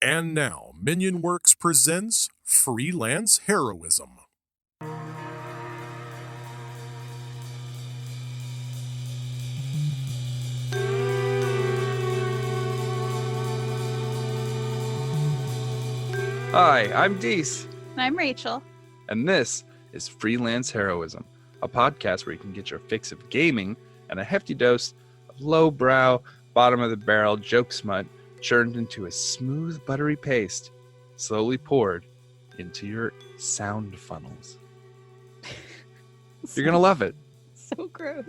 And now, Minion Works presents Freelance Heroism. Hi, I'm Deese, I'm Rachel. and this is Freelance Heroism, a podcast where you can get your fix of gaming and a hefty dose of lowbrow, bottom-of-the-barrel joke smut churned into a smooth, buttery paste, slowly poured into your sound funnels. You're going to love it. So gross.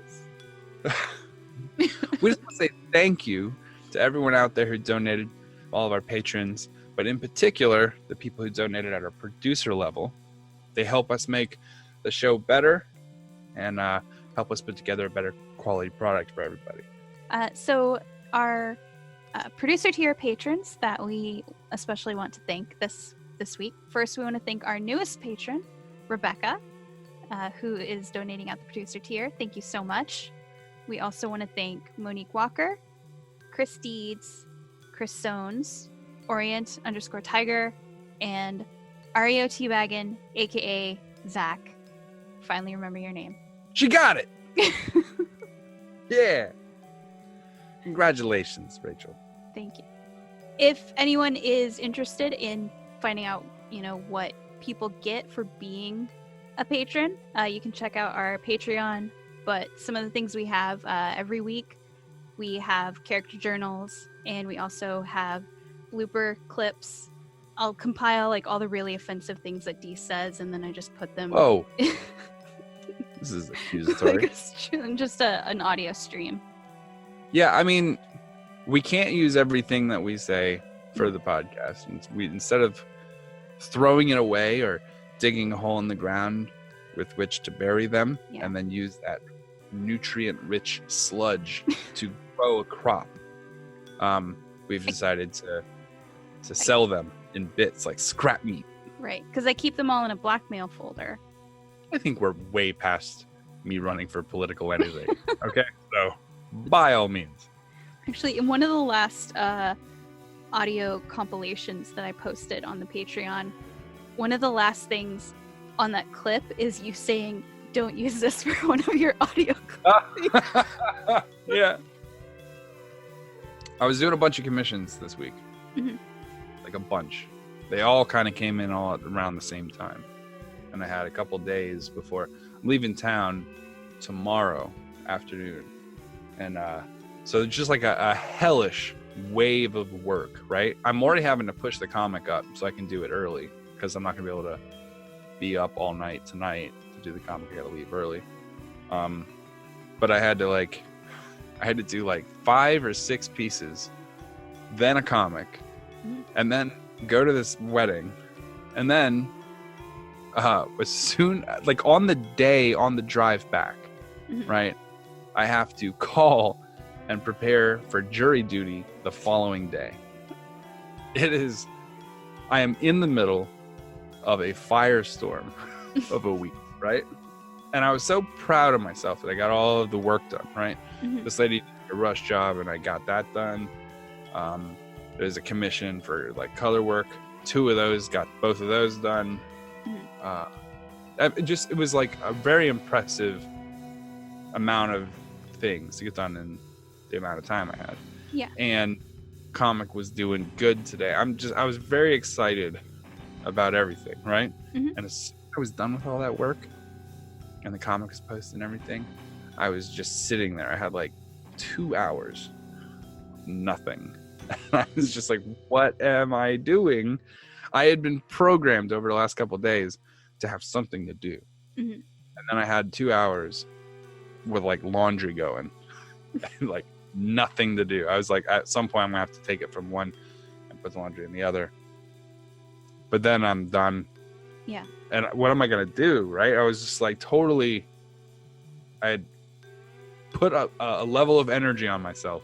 We just want to say thank you to everyone out there who donated, all of our patrons, but in particular, the people who donated at our producer level. They help us make the show better and help us put together a better quality product for everybody. So our producer tier patrons that we especially want to thank this week. First, we want to thank our newest patron, Rebecca, who is donating at the producer tier. Thank you so much. We also want to thank Monique Walker, Chris Deeds, Chris Sones, Orient_Tiger, and Ario Teabaggin, aka Zach. Finally remember your name. She got it! Yeah! Congratulations, Rachel. Thank you. If anyone is interested in finding out, what people get for being a patron, you can check out our Patreon. But some of the things we have every week, we have character journals, and we also have blooper clips. I'll compile all the really offensive things that Dee says, and then I just put them. Whoa. This is accusatory. Just an audio stream. Yeah, I mean, we can't use everything that we say for the podcast. Instead of throwing it away or digging a hole in the ground with which to bury them, and then use that nutrient-rich sludge to grow a crop, we've decided to sell them in bits like scrap meat. Right, because I keep them all in a blackmail folder. I think we're way past me running for political anything. Okay, so by all means. Actually, in one of the last audio compilations that I posted on the Patreon, one of the last things on that clip is you saying, "Don't use this for one of your audio clips." Yeah. I was doing a bunch of commissions this week. Mm-hmm. Like a bunch. They all kind of came in all around the same time. And I had a couple days before I'm leaving town tomorrow afternoon. And so it's just like a hellish wave of work, right? I'm already having to push the comic up so I can do it early, because I'm not going to be able to be up all night tonight to do the comic. I got to leave early. But I had to do 5 or 6 pieces, then a comic, and then go to this wedding, and then as soon on the drive back, right, I have to call and prepare for jury duty the following day. I am in the middle of a firestorm of a week, right? And I was so proud of myself that I got all of the work done, right? Mm-hmm. This lady did a rush job, and I got that done. There's a commission for color work. 2 of those, got both of those done. It was a very impressive amount of things to get done in the amount of time I had. Yeah. And comic was doing good today. I was very excited about everything, right? Mm-hmm. And as I was done with all that work and the comic was posted and everything, I was just sitting there. I had 2 hours, nothing. I was just like, what am I doing? I had been programmed over the last couple of days to have something to do. Mm-hmm. And then I had 2 hours with laundry going and nothing to do. I was at some point I'm gonna have to take it from one and put the laundry in the other. But then I'm done. Yeah. And what am I gonna do, right? I was just totally, I had put a level of energy on myself,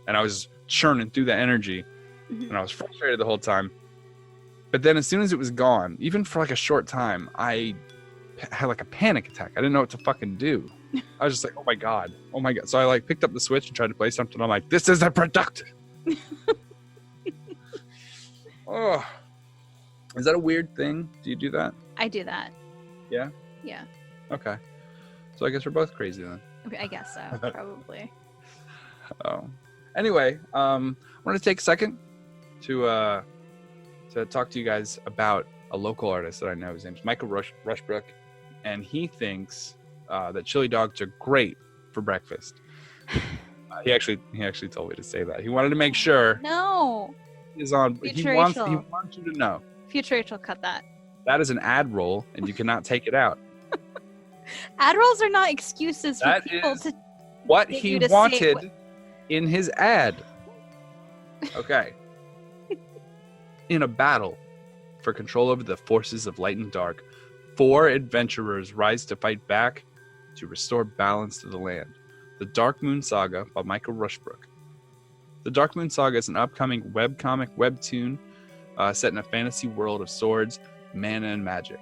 and I was churning through that energy, and I was frustrated the whole time. But then as soon as it was gone, even for a short time, I had a panic attack. I didn't know what to fucking do. I was just like, oh my god. So I picked up the Switch and tried to play something. I'm like, this isn't productive. Oh, is that a weird thing? Do you do that? I do that. Yeah? Yeah. Okay. So I guess we're both crazy then. Okay, I guess so. Probably. Oh. Anyway, I want to take a second to talk to you guys about a local artist that I know. His name's Michael Rushbrook, and he thinks that chili dogs are great for breakfast. He actually told me to say that. He wanted to make sure No. he's on. Future He wants Rachel. you to know Future Rachel, cut that. that is an ad roll, and you cannot take it out. Ad rolls are not excuses for That people is to. What get he you to say wanted in his ad. Okay. In a battle for control over the forces of light and dark, 4 adventurers rise to fight back to restore balance to the land. The Dark Moon Saga by Michael Rushbrook. The Dark Moon Saga is an upcoming webcomic webtoon set in a fantasy world of swords, mana, and magic.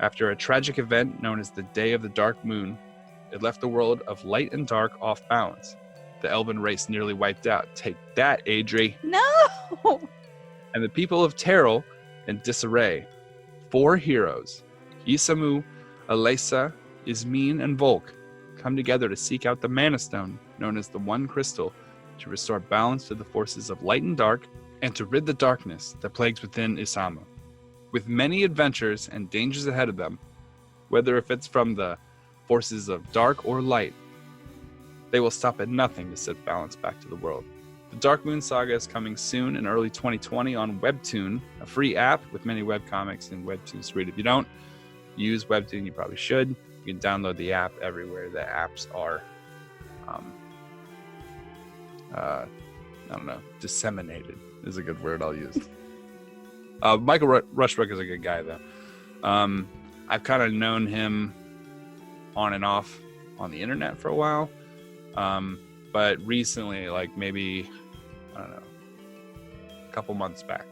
After a tragic event known as the Day of the Dark Moon, it left the world of light and dark off balance. The elven race nearly wiped out. Take that, Adri. No. And the people of Terrell in disarray. 4 heroes, Isamu, Alesa, Ismene, and Volk, come together to seek out the Mana Stone, known as the One Crystal, to restore balance to the forces of light and dark, and to rid the darkness that plagues within Isamu. With many adventures and dangers ahead of them, whether if it's from the forces of dark or light, they will stop at nothing to set balance back to the world. The Dark Moon Saga is coming soon in early 2020 on Webtoon, a free app with many webcomics and webtoons to read. If you don't use Webtoon, you probably should. You can download the app everywhere the apps are, I don't know, disseminated is a good word I'll use. Michael Rushbrook is a good guy, though. I've kind of known him on and off on the internet for a while. But recently, like maybe, I don't know, a couple months back,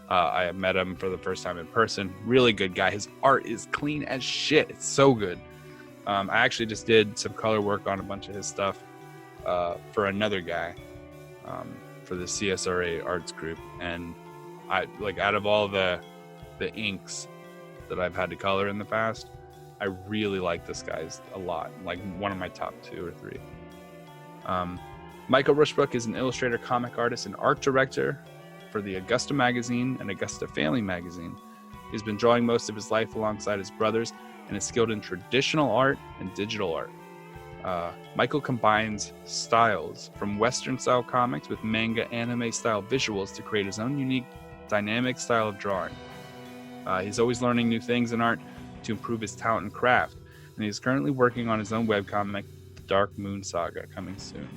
I met him for the first time in person. Really good guy. His art is clean as shit. It's so good. I actually just did some color work on a bunch of his stuff for another guy for the CSRA arts group. And I like out of all the inks that I've had to color in the past, I really like this guy's a lot. Like one of my top 2 or 3. Michael Rushbrook is an illustrator, comic artist, and art director for the Augusta Magazine and Augusta Family Magazine. He's been drawing most of his life alongside his brothers and is skilled in traditional art and digital art. Michael combines styles from Western-style comics with manga anime-style visuals to create his own unique, dynamic style of drawing. He's always learning new things in art to improve his talent and craft, and he's currently working on his own webcomic, The Dark Moon Saga, coming soon.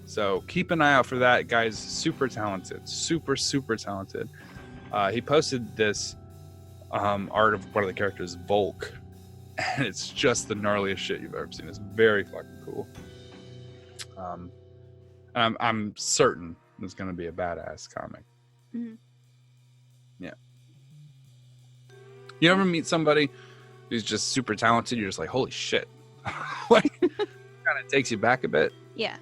So keep an eye out for that. Guy's super talented, super talented. He posted this art of one of the characters, Volk, and it's just the gnarliest shit you've ever seen. It's very fucking cool. I'm certain it's going to be a badass comic. Mhm. Yeah. You ever meet somebody who's just super talented? You're just like, holy shit. Like, kind of takes you back a bit. Yeah.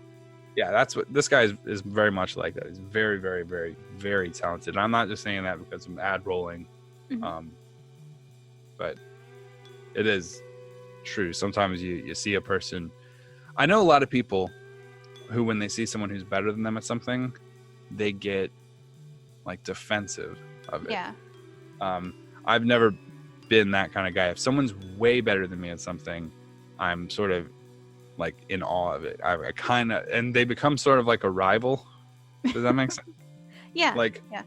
Yeah, that's what this guy is very much like that. He's very, very, very, very talented. And I'm not just saying that because I'm ad rolling, but it is true. Sometimes you see a person. I know a lot of people who, when they see someone who's better than them at something, they get like defensive of it. Yeah. I've never been that kind of guy. If someone's way better than me at something, I'm sort of like in awe of it. I kind of, and they become sort of like a rival. Does that make sense? Yeah. Like, yeah.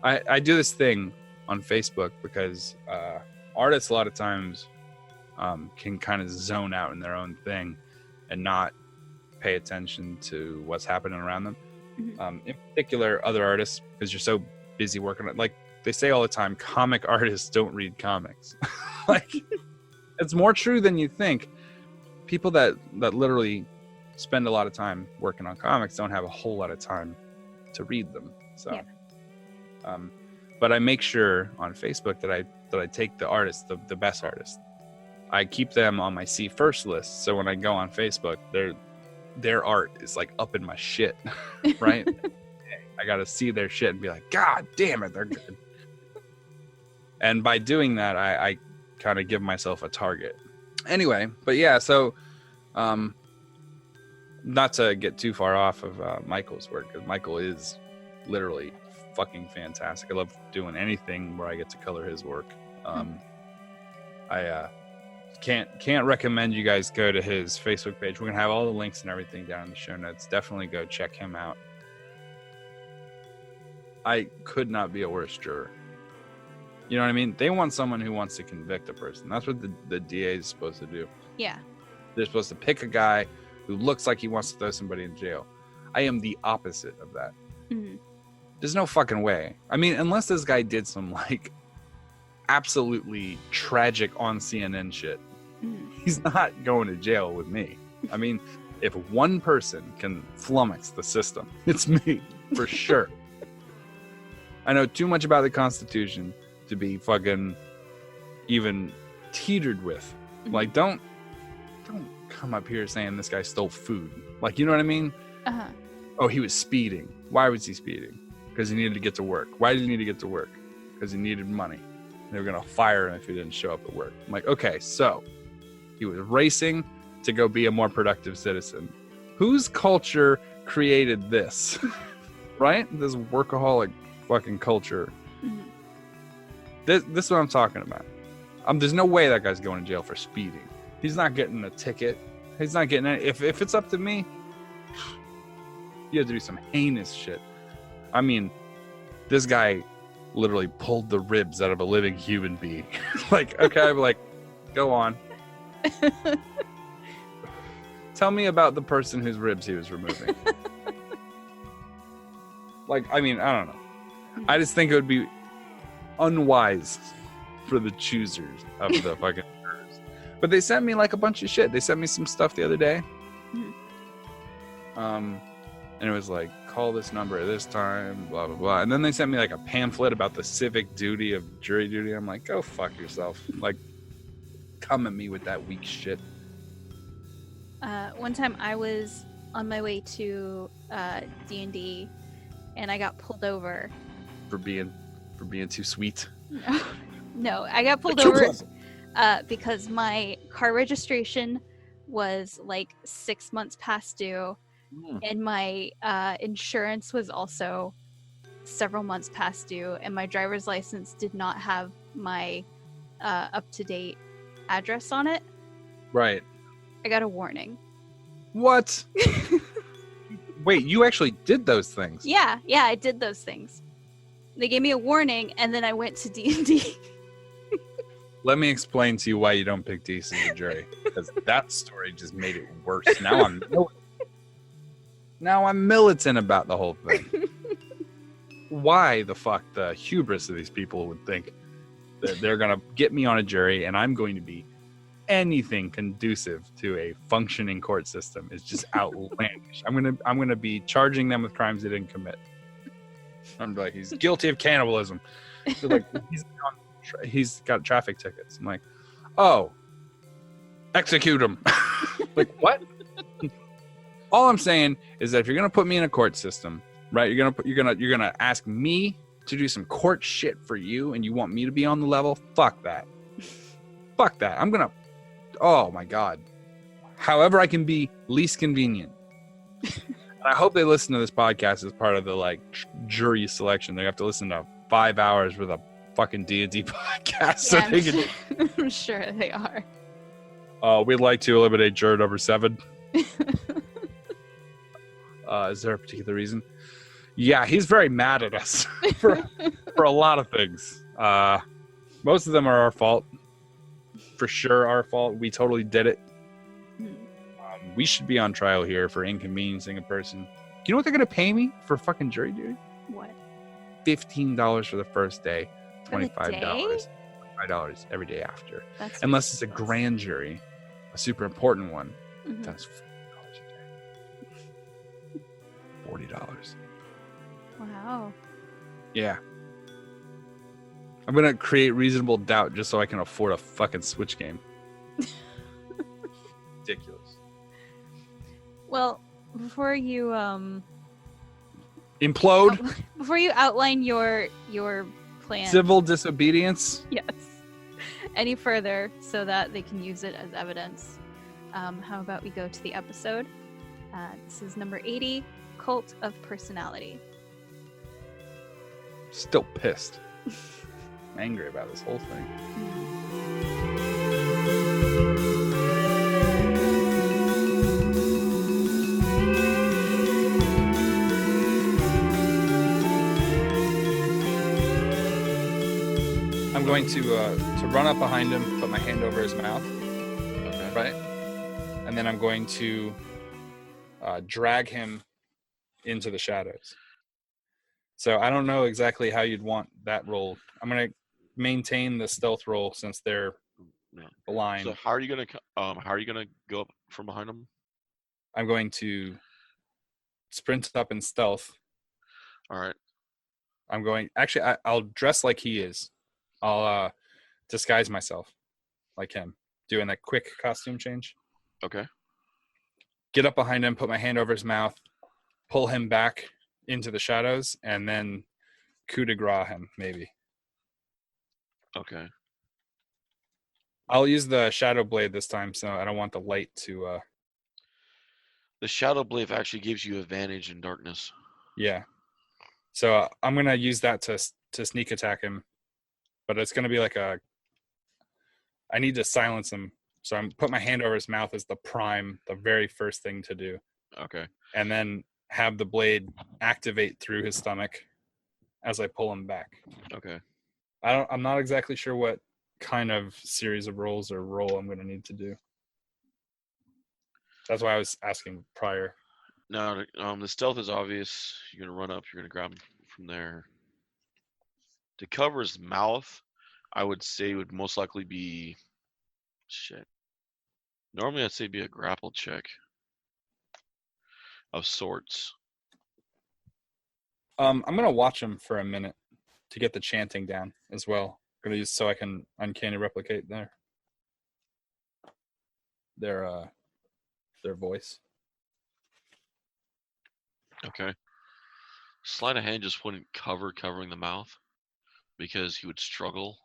I do this thing on Facebook because artists a lot of times can kind of zone out in their own thing and not pay attention to what's happening around them. In particular, other artists, because you're so busy working on, like they say all the time, comic artists don't read comics. Like, it's more true than you think. People that literally spend a lot of time working on comics don't have a whole lot of time to read them. So, yeah. But I make sure on Facebook that I take the artists, the best artists. I keep them on my see first list. So when I go on Facebook, their art is like up in my shit, right? I got to see their shit and be like, God damn it, they're good. And by doing that, I kind of give myself a target. Anyway, but yeah, so not to get too far off of Michael's work, because Michael is literally fucking fantastic. I love doing anything where I get to color his work. I can't recommend you guys go to his Facebook page. We're gonna have all the links and everything down in the show notes. Definitely go check him out. I could not be a worse juror. You know what I mean? They want someone who wants to convict a person. That's what the DA is supposed to do. Yeah. They're supposed to pick a guy who looks like he wants to throw somebody in jail. I am the opposite of that. Mm-hmm. There's no fucking way. I mean, unless this guy did some like absolutely tragic on CNN shit, he's not going to jail with me. I mean, if one person can flummox the system, it's me, for sure. I know too much about the Constitution to be fucking even teetered with. Like, don't come up here saying this guy stole food. Like, you know what I mean? Uh-huh. Oh, he was speeding. Why was he speeding? Because he needed to get to work. Why did he need to get to work? Because he needed money. They were going to fire him if he didn't show up at work. I'm like, okay, so he was racing to go be a more productive citizen. Whose culture created this? Right? This workaholic fucking culture. Mm-hmm. This is what I'm talking about. There's no way that guy's going to jail for speeding. He's not getting a ticket. He's not getting any. If it's up to me, you have to do some heinous shit. I mean, this guy literally pulled the ribs out of a living human being. Like, okay, I'm like, go on. Tell me about the person whose ribs he was removing. Like, I mean, I don't know. I just think it would be unwise for the choosers of the fucking jurors. But they sent me like a bunch of shit. They sent me some stuff the other day. And it was like, call this number at this time, blah, blah, blah. And then they sent me like a pamphlet about the civic duty of jury duty. I'm like, go fuck yourself. Like, come at me with that weak shit. One time I was on my way to D&D and I got pulled over. For being too sweet. No, I got pulled over because my car registration was like 6 months past due. And my insurance was also several months past due, and my driver's license did not have my up-to-date address on it. Right. I got a warning. What? Wait, you actually did those things? Yeah, I did those things. They gave me a warning, and then I went to D&D. Let me explain to you why you don't pick DC as a jury, because that story just made it worse. Now I'm militant about the whole thing. Why the fuck the hubris of these people would think that they're going to get me on a jury and I'm going to be anything conducive to a functioning court system is just outlandish. I'm going to be charging them with crimes they didn't commit. I'm like, he's guilty of cannibalism. They're like, he's got traffic tickets. I'm like, oh, execute him. Like, what? All I'm saying is that if you're gonna put me in a court system, right? You're gonna ask me to do some court shit for you, and you want me to be on the level? Fuck that. Fuck that. Oh my god. However I can be least convenient. And I hope they listen to this podcast as part of the like jury selection. They have to listen to 5 hours with a fucking D&D podcast. Yeah, So they can. I'm sure they are. We'd like to eliminate juror number 7. Is there a particular reason? Yeah, he's very mad at us for a lot of things. Most of them are our fault. For sure our fault. We totally did it. We should be on trial here for inconveniencing a person. You know what they're going to pay me for fucking jury duty? What? $15 for the first day. $25. $25 every day after. That's unless it's a ridiculous. grand jury, a super important one. Mhm. That's $40 a day. $40. Wow. Yeah. I'm going to create reasonable doubt just so I can afford a fucking Switch game. Ridiculous. Well, before you Implode. Before you outline your plan, Civil disobedience. yes, any further, so that they can use it as evidence. How about we go to the episode? This is number 80, Cult of Personality. Still pissed. I'm angry about this whole thing. I'm going to run up behind him, put my hand over his mouth, Okay. right? And then I'm going to drag him into the shadows. So I don't know exactly how you'd want that roll. I'm going to maintain the stealth roll since they're No. blind. So how are you gonna go up from behind him? I'm going to sprint up in stealth. All right. I'll dress like he is. I'll disguise myself like him, doing that quick costume change. Okay. Get up behind him, put my hand over his mouth, pull him back into the shadows, and then coup de grace him, maybe. Okay. I'll use the shadow blade this time, so I don't want the light to... The shadow blade actually gives you advantage in darkness. Yeah. So I'm going to use that to sneak attack him, but it's going to be like I need to silence him. So I'm put my hand over his mouth as the very first thing to do. Okay. And then have the blade activate through his stomach as I pull him back. Okay. I'm not exactly sure what kind of series of rolls or roll I'm going to need to do. That's why I was asking prior. Now, the stealth is obvious. You're gonna run up. You're gonna grab him from there. To cover his mouth, I would say would most likely be shit. Normally, I'd say be a grapple check of sorts. I'm going to watch him for a minute to get the chanting down as well. I'm going to use so I can uncanny replicate their voice. Okay. Sleight of hand just wouldn't covering the mouth because he would struggle.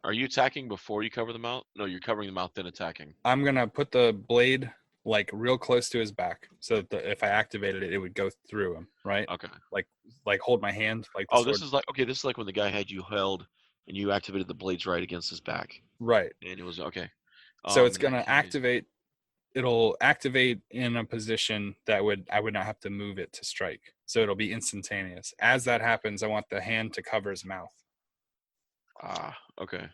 Are you attacking before you cover the mouth? No, you're covering the mouth then attacking. I'm going to put the blade like real close to his back so that if I activated it, it would go through him, right? Okay. Like hold my hand like the Oh, sword. this is like when the guy had you held and you activated the blades right against his back. Right. And it was okay. So it's in going that to case- activate. It'll activate in a position that I would not have to move it to strike. So it'll be instantaneous. As that happens, I want the hand to cover his mouth. Ah, okay.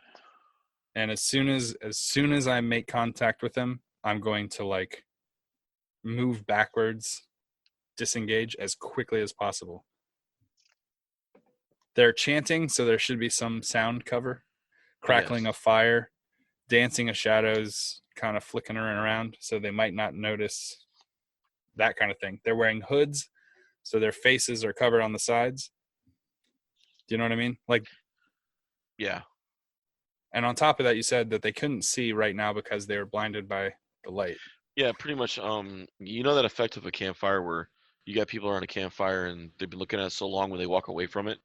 And as soon as I make contact with him, I'm going to like move backwards, disengage as quickly as possible. They're chanting, so there should be some sound cover. Crackling Yes. of fire, dancing of shadows, kind of flicking around, so they might not notice that kind of thing. They're wearing hoods, so their faces are covered on the sides. Do you know what I mean? Like, Yeah. and on top of that, you said that they couldn't see right now because they were blinded by the light. Yeah, pretty much. You know that effect of a campfire where you got people around a campfire and they've been looking at it so long when they walk away from it,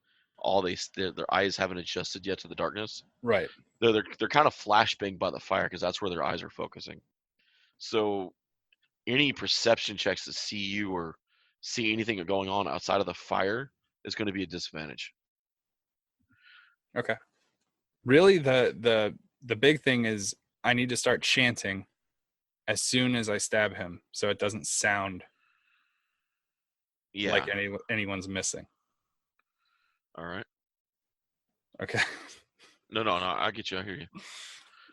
their eyes haven't adjusted yet to the darkness. Right. They're kind of flashbanged by the fire because that's where their eyes are focusing. So any perception checks to see you or see anything going on outside of the fire is going to be a disadvantage. Okay. Really, the big thing is I need to start chanting as soon as I stab him, so it doesn't sound Yeah. like anyone's missing. All right. Okay. No, I get you. I hear you.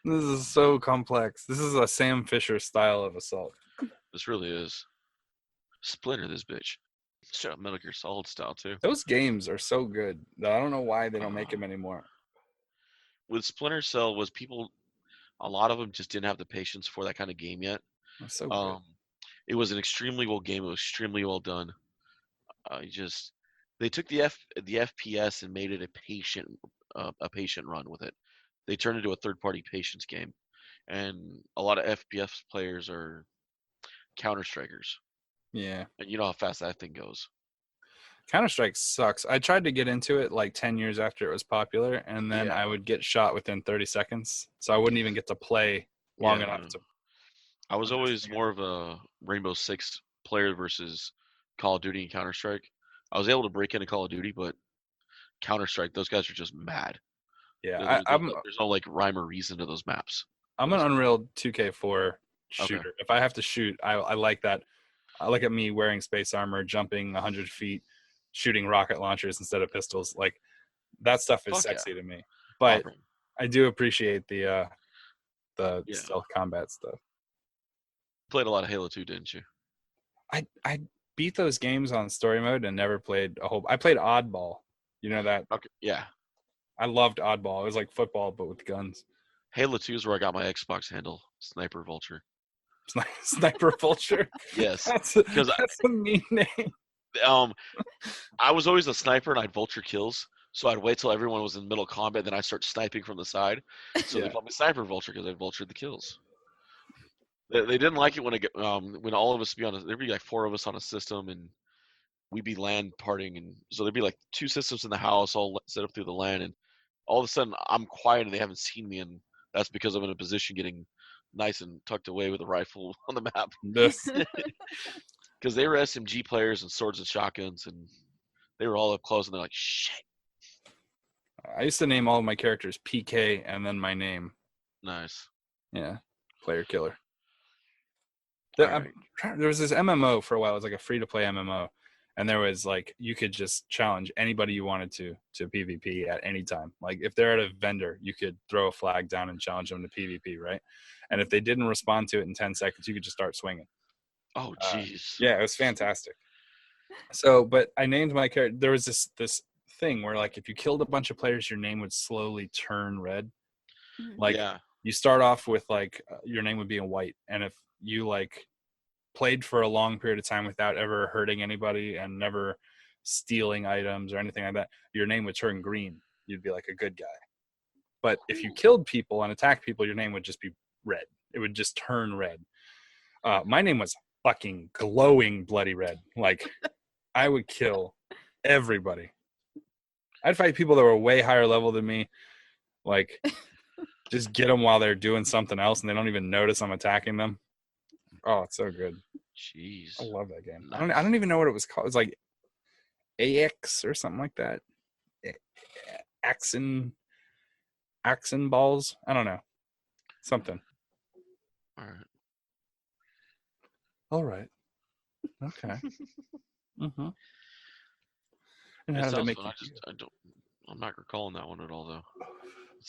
This is so complex. This is a Sam Fisher style of assault. This really is. Splinter this bitch. Straight up Metal Gear Solid style too. Those games are so good that I don't know why they don't make them anymore. With Splinter Cell was a lot of them just didn't have the patience for that kind of game yet. That's so good. It was an extremely well game. It was extremely well done. They took the FPS and made it a patient run with it. They turned it into a third-party patience game, and a lot of FPS players are Counter Strikers, Yeah. and you know how fast that thing goes. Counter-Strike sucks. I tried to get into it like 10 years after it was popular, and then Yeah. I would get shot within 30 seconds. So I wouldn't even get to play long Yeah, enough no. to I was always understand. more of a Rainbow Six player versus Call of Duty and Counter Strike. I was able to break into Call of Duty, but Counter Strike, those guys are just mad. Yeah, There's no like rhyme or reason to those maps. I'm an Those- Unreal 2K4 Okay. shooter. If I have to shoot, I like that. I look at me wearing space armor, jumping 100 feet, shooting rocket launchers instead of pistols. Like that stuff is Fuck yeah. sexy to me. Oh, But bro. I do appreciate the Yeah. stealth combat stuff. Played a lot of Halo 2, didn't you? I beat those games on story mode and never played a whole. I played Oddball. You know that? Okay. Yeah. I loved Oddball. It was like football but with guns. Halo 2 is where I got my Xbox handle, Sniper Vulture. Sniper Vulture. Yes. That's Because a mean name. I was always a sniper and I'd vulture kills. So I'd wait till everyone was in middle combat, then I'd start sniping from the side. So they Yeah. called me Sniper Vulture because I vultured the kills. They didn't like it when all of us there'd be like four of us on a system and we'd be LAN partying, and so there'd be like two systems in the house all set up through the LAN, and all of a sudden I'm quiet and they haven't seen me, and that's because I'm in a position getting nice and tucked away with a rifle on the map This because they were SMG players and swords and shotguns, and they were all up close and they're like, shit. I used to name all of my characters PK and then my name. Nice. Yeah, player killer. All right. There was this MMO for a while. It was like a free-to-play MMO, and there was like you could just challenge anybody you wanted to PvP at any time. Like if they're at a vendor, you could throw a flag down and challenge them to PvP, right? And if they didn't respond to it in 10 seconds, you could just start swinging. Oh, jeez. Yeah, it was fantastic. So, but I named my character. There was this thing where like if you killed a bunch of players, your name would slowly turn red. Like yeah. you start off with like your name would be in white, and if you like played for a long period of time without ever hurting anybody and never stealing items or anything like that, your name would turn green. You'd be like a good guy. But if you killed people and attacked people, your name would just be red. It would just turn red. My name was fucking glowing bloody red. Like I would kill everybody. I'd fight people that were way higher level than me. Like just get them while they're doing something else and they don't even notice I'm attacking them. Oh, it's so good. Jeez. I love that game. Nice. I don't even know what it was called. It's like AX or something like that. Axon balls. I don't know. Something. All right. All right. Okay. Mm-hmm. And how It did it sounds make fun. you? I'm not recalling that one at all though.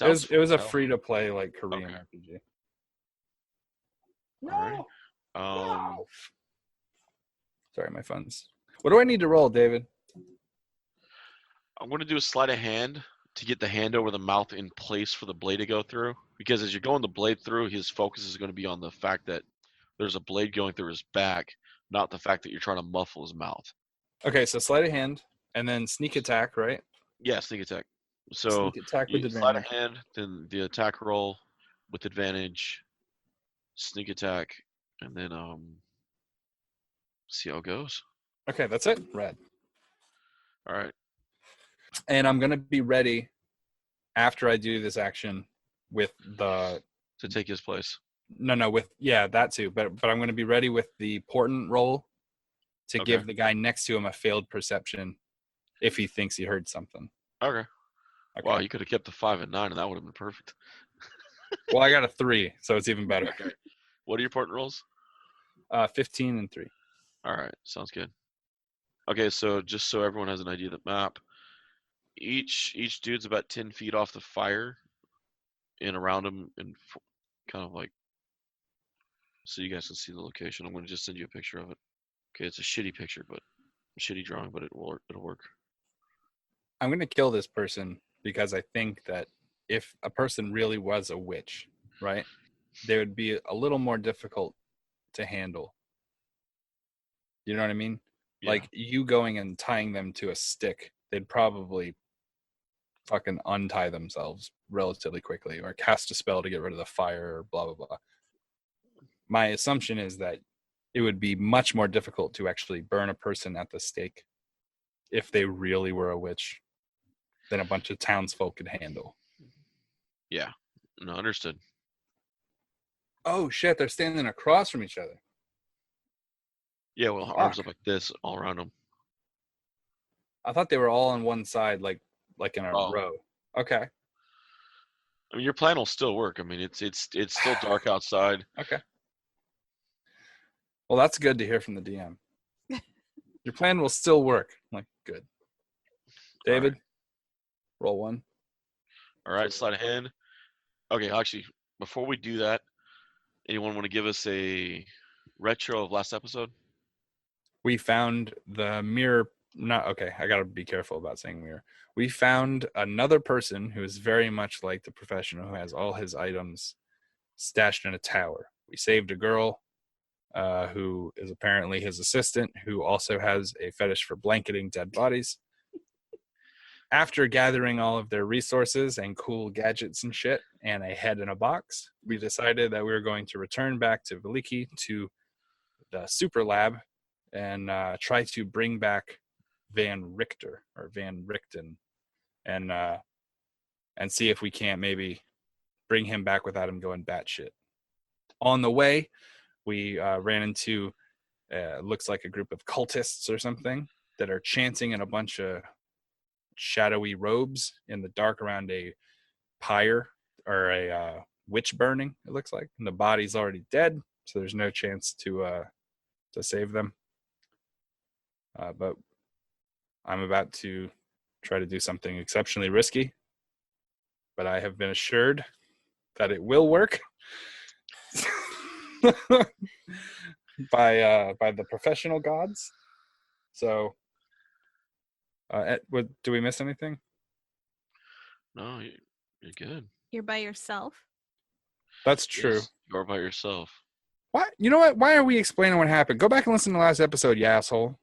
It was a fun. free to play like Korean Okay. RPG. All right. No. Sorry, my phone's. What do I need to roll, David? I'm going to do a sleight of hand to get the hand over the mouth in place for the blade to go through. Because as you're going the blade through, his focus is going to be on the fact that there's a blade going through his back, not the fact that you're trying to muffle his mouth. Okay, so sleight of hand and then sneak attack, right? Yeah, sneak attack. So Sneak attack with you sleight of advantage. hand, then the attack roll with advantage, sneak attack, and then see how it goes. Okay, that's it. Red. All right. And I'm gonna be ready after I do this action with the To take his place. that too. But I'm gonna be ready with the portent roll to Okay. give the guy next to him a failed perception if he thinks he heard something. Okay. Okay. Wow, you could have kept the 5 and 9, and that would have been perfect. Well, I got a 3, so it's even better. Okay. What are your important rolls? 15 and 3. All right, sounds good. Okay, so just so everyone has an idea of the map, each dude's about 10 feet off the fire and around him, and kind of like, so you guys can see the location. I'm going to just send you a picture of it. Okay, it's a shitty picture, but a shitty drawing, but it'll work. I'm gonna kill this person because I think that if a person really was a witch, right, they would be a little more difficult to handle. You know what I mean? Yeah. Like you going and tying them to a stick, they'd probably fucking untie themselves relatively quickly or cast a spell to get rid of the fire or blah, blah, blah. My assumption is that it would be much more difficult to actually burn a person at the stake if they really were a witch than a bunch of townsfolk could handle. Yeah. No, understood. Oh shit, they're standing across from each other. Yeah, well, arms Fuck. up like this all around them. I thought they were all on one side, like in a Oh. row. Okay. I mean, your plan will still work. I mean, it's still dark outside. Okay. Well, that's good to hear from the DM. Your plan will still work. I'm like, good. David, roll one. All right, slide a hand. Okay, actually, before we do that, anyone want to give us a retro of last episode? We found the mirror. Not okay. I gotta be careful about saying mirror. We found another person who is very much like the professional, who has all his items stashed in a tower. We saved a girl who is apparently his assistant, who also has a fetish for blanketing dead bodies. After gathering all of their resources and cool gadgets and shit, and a head in a box, we decided that we were going to return back to Veliki to the super lab and try to bring back Van Richten, and see if we can't maybe bring him back without him going batshit. On the way, we ran into looks like a group of cultists or something that are chanting in a bunch of shadowy robes in the dark around a pyre or a witch burning. It looks like, and the body's already dead, so there's no chance to save them. But I'm about to try to do something exceptionally risky, but I have been assured that it will work by the professional gods. So, do we miss anything? No, you're good. You're by yourself. That's true. Yes, you're by yourself. Why? You know what? Why are we explaining what happened? Go back and listen to the last episode, you asshole.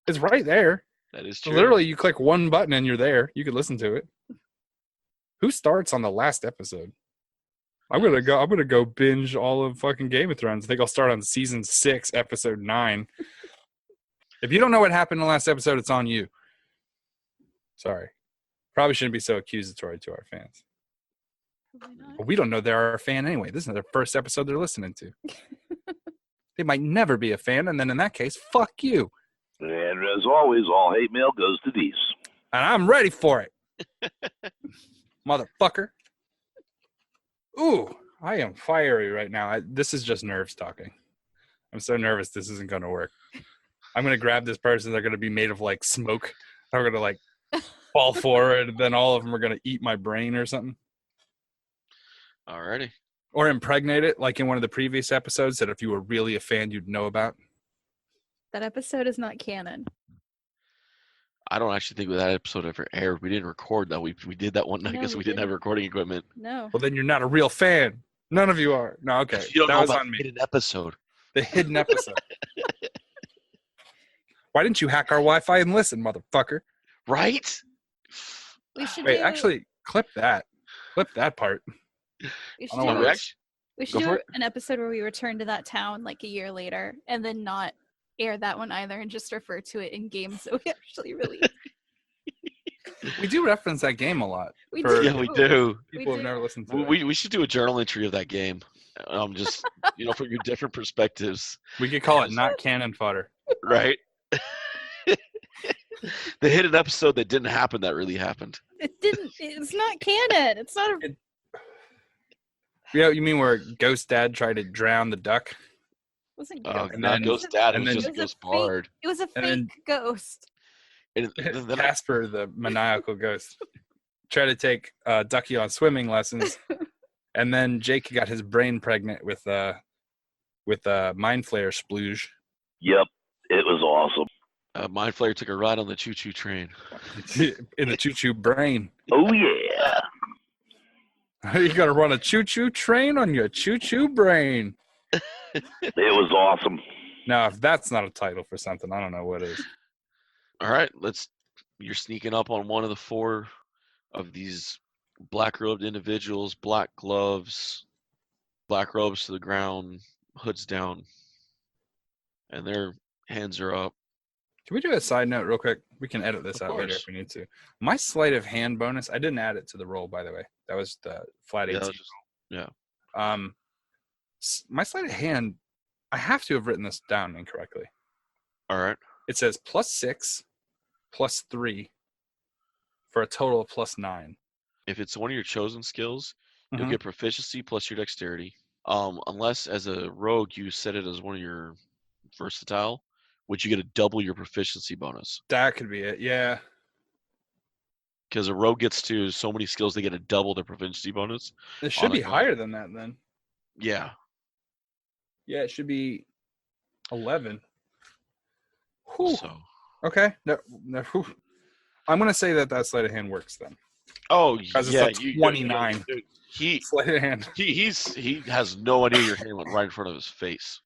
It's right there. That is true. Literally, you click one button and you're there. You could listen to it. Who starts on the last episode? I'm gonna go binge all of fucking Game of Thrones. I think I'll start on season 6, episode 9. If you don't know what happened in the last episode, it's on you. Sorry. Probably shouldn't be so accusatory to our fans. But we don't know they're our fan anyway. This is their first episode they're listening to. They might never be a fan, and then in that case, fuck you. And as always, all hate mail goes to these. And I'm ready for it. Motherfucker. Ooh, I am fiery right now. This is just nerves talking. I'm so nervous this isn't going to work. I'm going to grab this person. They're going to be made of like smoke. They're going to like fall forward. And then all of them are going to eat my brain or something. Alrighty. Or impregnate it like in one of the previous episodes that if you were really a fan, you'd know about. That episode is not canon. I don't actually think that episode ever aired. We didn't record that. We did that one night No, because we we didn't have didn't. recording equipment. No. Well, then you're not a real fan. None of you are. No, okay. You don't That know was about on me. the hidden episode. The hidden episode. Why didn't you hack our Wi-Fi and listen, motherfucker? Right? We should Wait, do, actually, clip that. Clip that part. we I should don't do, wanna- Reaction? we should Go do for it. an episode where we return to that town like a year later and then not air that one either and just refer to it in game so we actually release. We do reference that game a lot. We For- do. Yeah, we do. People have do. never listened to it. We should do a journal entry of that game. Just from your different perspectives, We could call it not canon fodder. right? The hidden episode that didn't happen that really happened. It didn't. It's not canon. It's not a. Yeah, you mean where Ghost Dad tried to drown the duck? Wasn't Oh, ghost. and not then- Ghost Dad. It and was then- just It was a Ghost fake- Bard. It was a And fake then- ghost. And then Casper, the maniacal ghost, tried to take Ducky on swimming lessons, and then Jake got his brain pregnant with Mind Flayer splooge. Yep, it was awesome. Mind Flayer took a ride on the choo-choo train. In the choo-choo brain. Oh, yeah. You gotta run a choo-choo train on your choo-choo brain. It was awesome. Now, if that's not a title for something, I don't know what is. All right, you're sneaking up on one of the 4 of these black-robed individuals, black gloves, black robes to the ground, hoods down, and their hands are up. Can we do a side note real quick? We can edit this Of out later course. if we need to. My sleight of hand bonus, I didn't add it to the roll, by the way. That was the flat 18. Yeah, that was just, yeah. My sleight of hand, I have to have written this down incorrectly. All right. It says +6, +3, for a total of +9. If it's one of your chosen skills, you'll Mhm. get proficiency plus your dexterity. Unless as a rogue you set it as one of your versatile, which you get to double your proficiency bonus. That could be it, yeah. Because a rogue gets to so many skills, they get to double their proficiency bonus. It should On a be gun. higher than that then. Yeah. Yeah, it should be 11. Whew. So. Okay. No, whew. I'm going to say that sleight of hand works then. Oh Because yeah, it's a 29 dude, he sleight of hand. he has no idea your hand went right in front of his face.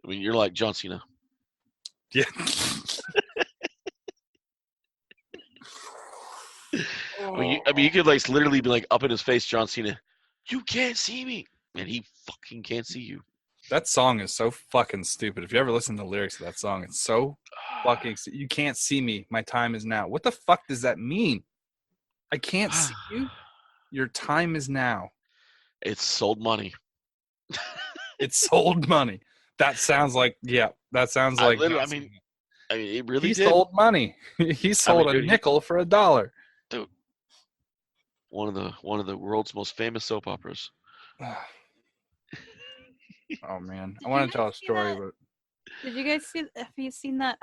I mean, you're like John Cena. Yeah. I mean, you could like literally be like up in his face, John Cena. You can't see me, and he fucking can't see you. That song is so fucking stupid. If you ever listen to the lyrics of that song, it's so fucking. You can't see me. My time is now. What the fuck does that mean? I can't see you. Your time is now. It's sold money. It's sold money. That sounds like That sounds like. I mean, it really he did. sold money. He sold a nickel for $1. Dude, one of the world's most famous soap operas. Oh man, I want to tell a story, but Did you guys see? Have you seen that?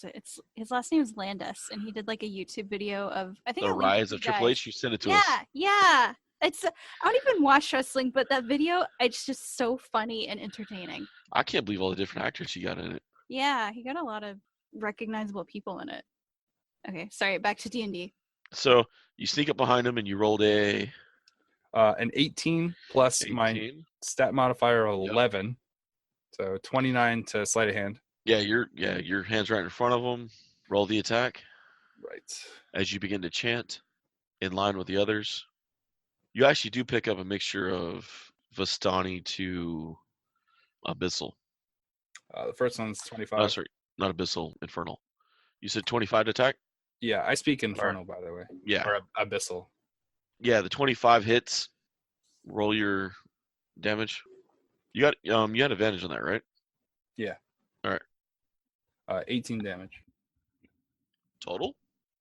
It's his last name is Landis, and he did like a YouTube video of I think The I linked it Rise to of you Triple guys. H. You sent it to us. Yeah. It's I don't even watch wrestling, but that video it's just so funny and entertaining. I can't believe all the different actors he got in it. Yeah, he got a lot of recognizable people in it. Okay, sorry, back to D&D. So you sneak up behind him and you rolled an an 18 plus 18. my stat modifier of 11, so 29 to sleight of hand. Yeah, your hand's right in front of him. Roll the attack. Right. As you begin to chant, in line with the others, you actually do pick up a mixture of Vistani to Abyssal. The first one's 25. Oh, sorry, not Abyssal, Infernal. You said 25 to attack? Yeah, I speak Infernal, by the way. Yeah. Or Abyssal. Yeah, the 25 hits. Roll your damage. You had advantage on that, right? Yeah. All right. 18 damage. Total?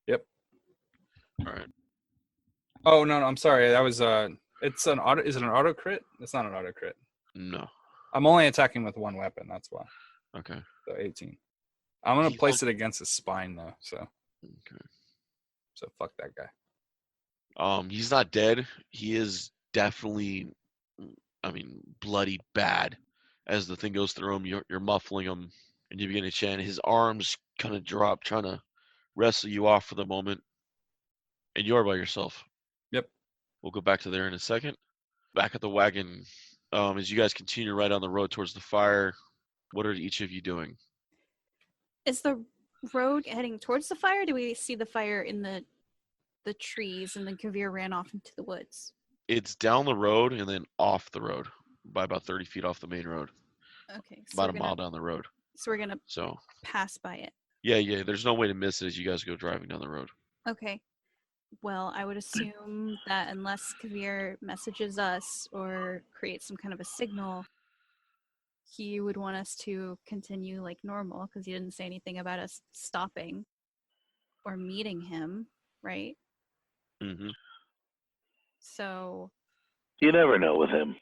Yep. All right. Oh no, I'm sorry. That was it's an auto. Is it an auto crit? It's not an auto crit. No. I'm only attacking with one weapon. That's why. Okay. So 18. I'm gonna He's place it against his spine though. So. Okay. So fuck that guy. He's not dead. He is definitely, bloody bad. As the thing goes through him, you're muffling him, and you begin to chant. His arms kind of drop, trying to wrestle you off for the moment, and you're by yourself. Yep. We'll go back to there in a second. Back at the wagon, as you guys continue right on the road towards the fire, what are each of you doing? Is the road heading towards the fire? Do we see the fire in the trees and then Kavir ran off into the woods? It's down the road and then off the road by about 30 feet off the main road. Okay. So About a mile down the road. So we're gonna So pass by it. yeah. There's no way to miss it as you guys go driving down the road. Okay. Well, I would assume that unless Kavir messages us or creates some kind of a signal, he would want us to continue like normal because he didn't say anything about us stopping or meeting him, right? Mm-hmm. So You never know with him.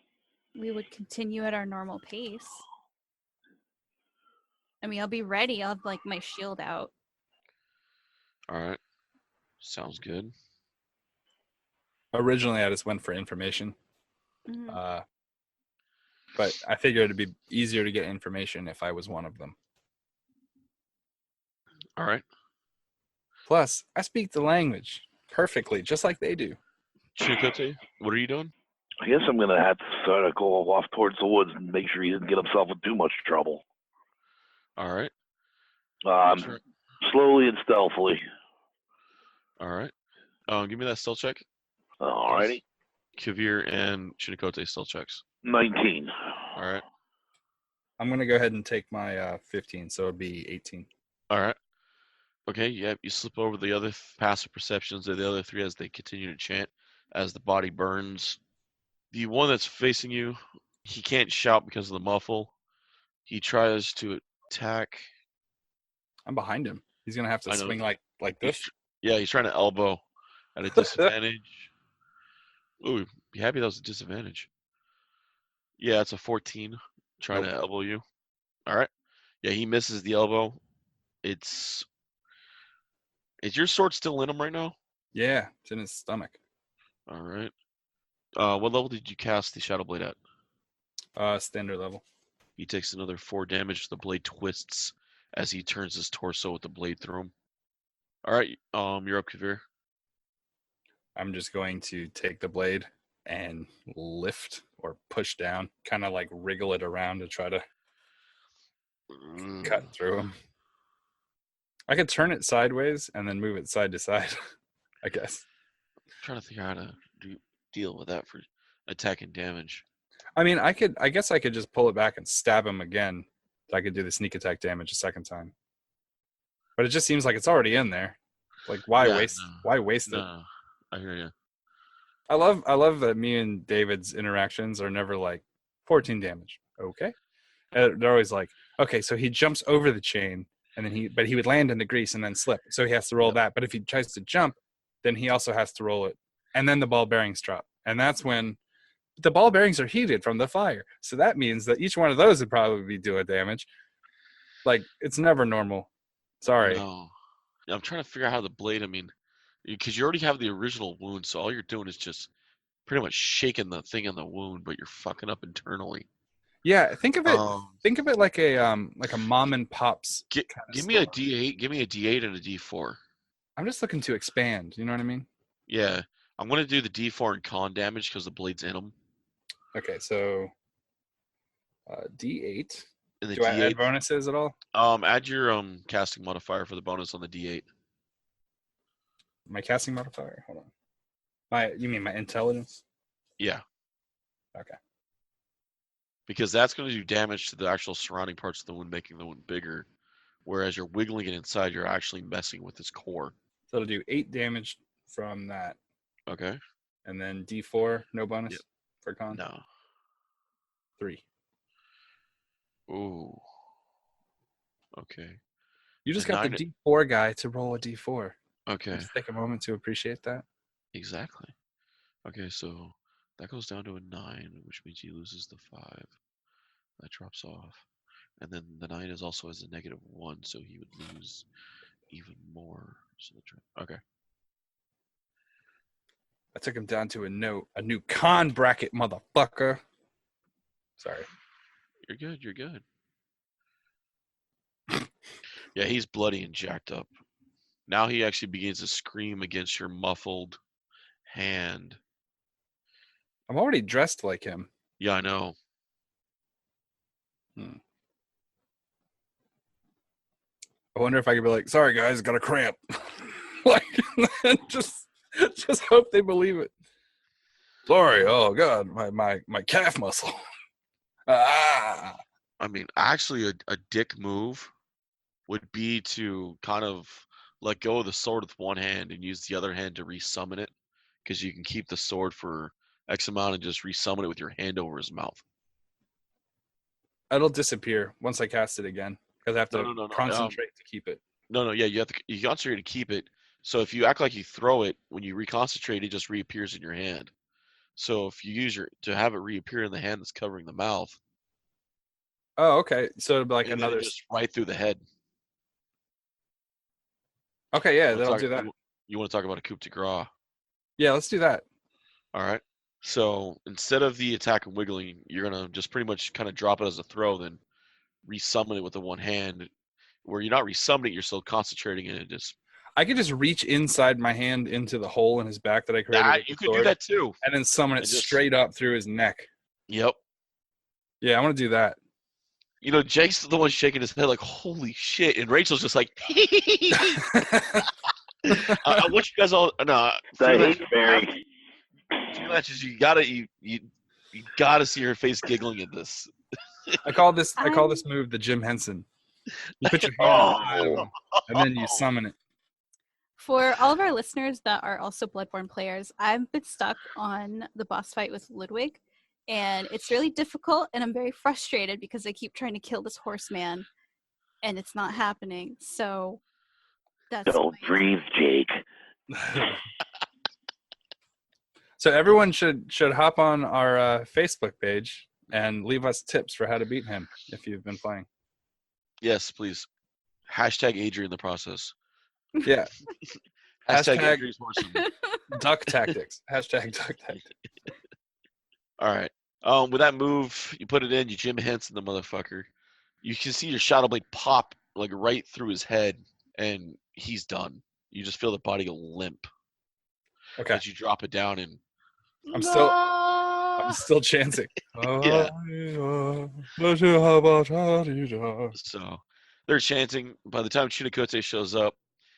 we would continue at our normal pace. I mean, I'll be ready. I'll have like my shield out. All right. Sounds good. Originally, I just went for information. Mhm. But I figured it'd be easier to get information if I was one of them. All right. Plus, I speak the language perfectly, just like they do. Chikote, what are you doing? I guess I'm going to have to sort of go off towards the woods and make sure he doesn't get himself in too much trouble. All right. Sure. Slowly and stealthily. All right. Give me that stealth check. Alrighty. Kavir and Chikote stealth checks. 19. All right. I'm gonna go ahead and take my 15, so it'd be 18. All right. Okay, yeah, you slip over the other passive perceptions of the other three as they continue to chant as the body burns. The one that's facing you, he can't shout because of the muffle. He tries to attack. I'm behind him. He's gonna have to I know. swing like this. He's trying to elbow at a disadvantage. Ooh, be happy that was a disadvantage. Yeah, it's a 14. Trying to elbow you. All right. Yeah, he misses the elbow. Is your sword still in him right now? Yeah, it's in his stomach. All right. What level did you cast the Shadow Blade at? Standard level. He takes another 4 damage. The blade twists as he turns his torso with the blade through him. All right. You're up, Kavir. I'm just going to take the blade and lift or push down, kind of like wriggle it around to try to cut through him. I could turn it sideways and then move it side to side, I guess. I'm trying to figure out how to deal with that for attack and damage. I mean, I guess I could just pull it back and stab him again. So I could do the sneak attack damage a second time. But it just seems like it's already in there. Like, why waste it? No, I hear you. I love that me and David's interactions are never like 14 damage. Okay. And they're always like, okay, so he jumps over the chain and then he would land in the grease and then slip. So he has to roll that. But if he tries to jump, then he also has to roll it. And then the ball bearings drop. And that's when the ball bearings are heated from the fire. So that means that each one of those would probably be doing damage. Like, it's never normal. Sorry. No. I'm trying to figure out how the blade, because you already have the original wound, so all you're doing is just pretty much shaking the thing in the wound, but you're fucking up internally. Yeah, think of it like a mom and pop's. Give me a D8. Give me a D8 and a D4. I'm just looking to expand. You know what I mean? Yeah, I'm gonna do the D4 and con damage because the blade's in them. Okay, so D8. And the Do I D8, add bonuses at all? Add your casting modifier for the bonus on the D8. My casting modifier? Hold on. You mean my intelligence? Yeah. Okay. Because that's going to do damage to the actual surrounding parts of the wound, making the wound bigger. Whereas you're wiggling it inside, you're actually messing with its core. So it'll do 8 damage from that. Okay. And then D4, no bonus for con? No. 3. Ooh. Okay. You just got the D4 guy to roll a D4. Okay. Just take a moment to appreciate that. Exactly. Okay, so that goes down to a 9, which means he loses the 5. That drops off. And then the 9 is also as a -1, so he would lose even more. So okay. I took him down to a new con bracket, motherfucker. Sorry. You're good. You're good. Yeah, he's bloody and jacked up. Now he actually begins to scream against your muffled hand. I'm already dressed like him. Yeah, I know. I wonder if I could be like, sorry guys, got a cramp. Like, just hope they believe it. Sorry, oh god, my calf muscle. Actually a dick move would be to kind of let go of the sword with one hand and use the other hand to resummon it, because you can keep the sword for X amount and just resummon it with your hand over his mouth. It'll disappear once I cast it again, because I have to concentrate to keep it. Yeah, you concentrate to keep it. So if you act like you throw it, when you reconcentrate, it just reappears in your hand. So if you use to have it reappear in the hand that's covering the mouth. Oh, okay. So it'll be like another just right through the head. Okay, yeah, then I'll do that. You want to talk about a coup de grace? Yeah, let's do that. All right. So instead of the attack and wiggling, you're gonna just pretty much kind of drop it as a throw, then resummon it with the one hand. Where you're not resummoning, you're still concentrating in it. I could just reach inside my hand into the hole in his back that I created. You could do that too, and then summon it straight up through his neck. Yep. Yeah, I want to do that. You know, Jake's the one shaking his head like, "Holy shit!" and Rachel's just like, I want you guys all Freelances, you gotta see her face giggling at this. I call this I'm- move the Jim Henson. You put your hand on the Oh, shadow, and then you summon it. For all of our listeners that are also Bloodborne players, I've been stuck on the boss fight with Ludwig, and it's really difficult, and I'm very frustrated because I keep trying to kill this horseman, and it's not happening. So that's don't breathe, Jake. So everyone should hop on our Facebook page and leave us tips for how to beat him if you've been playing. Yes, please. Hashtag Adrian the process. Yeah. Hashtag Hashtag Adrian's horseman. duck tactics. Hashtag duck tactics. All right. With that move, you put it in, you Jim Henson the motherfucker. You can see your shadow blade pop like right through his head, and he's done. You just feel the body go limp Okay. as you drop it down, and I'm still chanting. Yeah. Yeah. So they're chanting. By the time Chunikote shows up,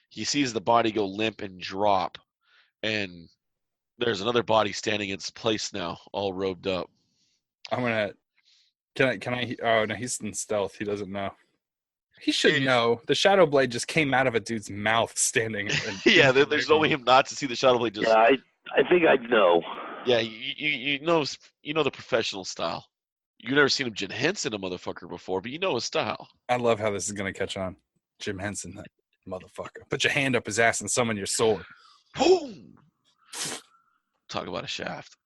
he sees the body go limp and drop, and there's another body standing in its place now, all robed up. I'm gonna. Can I? Oh no, he's in stealth. He doesn't know. He should know. The shadow blade just came out of a dudede's mouth, standing. Yeah, there's no way him not to see the shadow blade just. Yeah, I think I'd know. Yeah, you know the professional style. You've never seen him Jim Henson a motherfucker before, but you know his style. I love how this is gonna catch on. Jim Henson, that motherfucker. Put your hand up his ass and summon your sword. Boom! Talk about a shaft.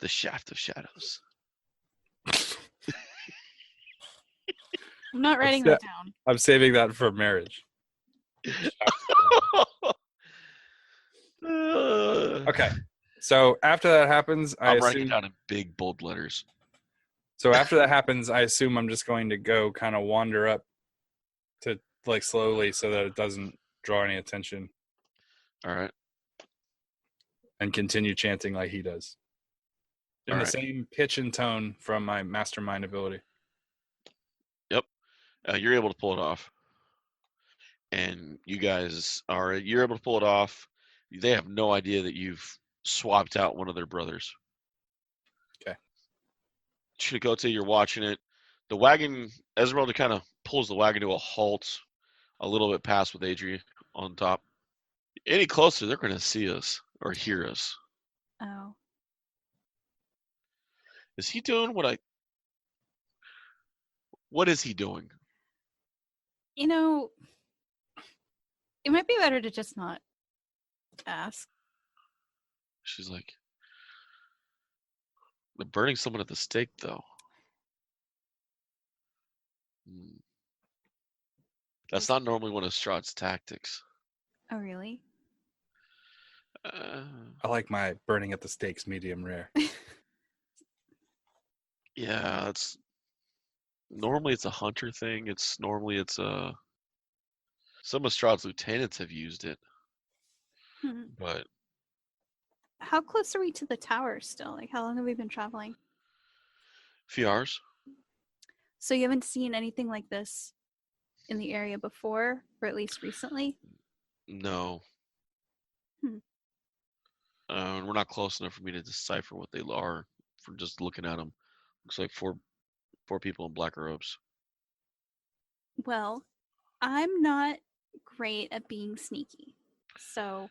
The shaft of shadows. I'm not writing that down. I'm saving that for marriage. Okay. So after that happens, I'm writing it down in big bold letters. So after that happens, I assume I'm just going to go kind of wander up to like slowly so that it doesn't draw any attention All right. and continue chanting like he does. In All the right. same pitch and tone from my mastermind ability. Yep. You're able to pull it off. And you're able to pull it off. They have no idea that you've swapped out one of their brothers. Okay. Chunikote, you're watching it. The wagon, Esmeralda kind of pulls the wagon to a halt a little bit past with Adrian on top. Any closer, they're going to see us or hear us. Oh. Is he doing what is he doing? You know, it might be better to just not ask. She's like, they're burning someone at the stake, though. That's not normally one of Strahd's tactics. Oh, really? I like my burning at the stakes medium rare. Yeah, normally it's a hunter thing. It's a some of Strahd's lieutenants have used it, Hmm. but How close are we to the tower still? Like, how long have we been traveling? a few hours. So you haven't seen anything like this in the area before, or at least recently? No. Hmm. We're not close enough for me to decipher what they are for just looking at them. Looks like four people in black robes. Well, I'm not great at being sneaky. So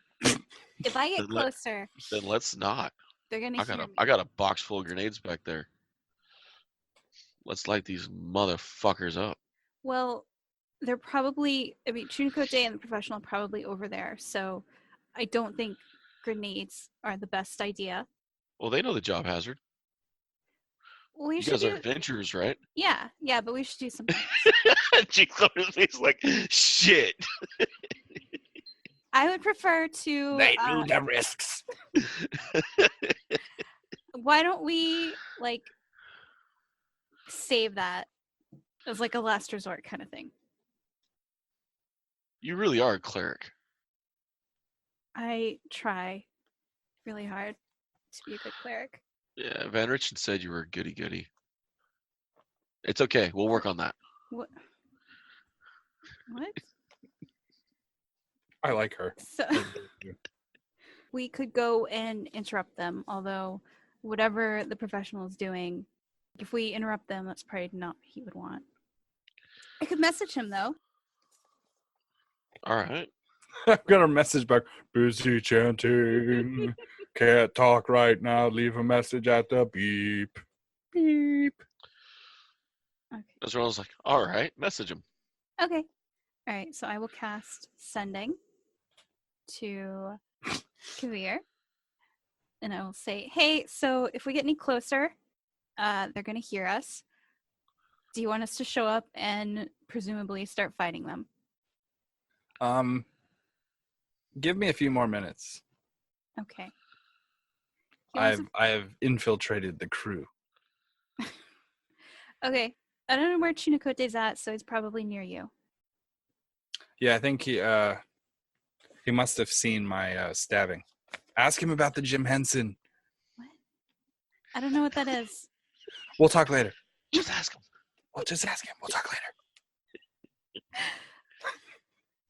if I get closer, Then let's not. they're gonna hear me. I got a box full of grenades back there. Let's light these motherfuckers up. Well, they're probably, I mean, Chunikote and the professional are probably over there, so I don't think grenades are the best idea. Well, they know the job hazard. We You should guys are do, adventurers, right? yeah, but we should do something. Jake's on his face like, shit. I would prefer to. They knew the risks. Why don't we like save that as like a last resort kind of thing? You really are a cleric. I try really hard to be a good cleric. Yeah, Van Richten said you were a goody goody. It's okay. We'll work on that. What? What? I like her. So we could go and interrupt them, although whatever the professional is doing, if we interrupt them, that's probably not what he would want. I could message him though. All right. I've got a message back. Busy chanting. Can't talk right now. Leave a message at the beep. Beep. Okay. Ezreal's like, all right, message him. Okay. All right. So I will cast Sending to Kavir, and I will say, "Hey, so if we get any closer, they're gonna hear us. Do you want us to show up and presumably start fighting them?" Give me a few more minutes. Okay. He wants I have infiltrated the crew. Okay. I don't know where Chinakote's at, so he's probably near you. Yeah, I think he must have seen my stabbing. Ask him about the Jim Henson. What? I don't know what that is. We'll talk later. Just ask him. We'll just ask him. We'll talk later.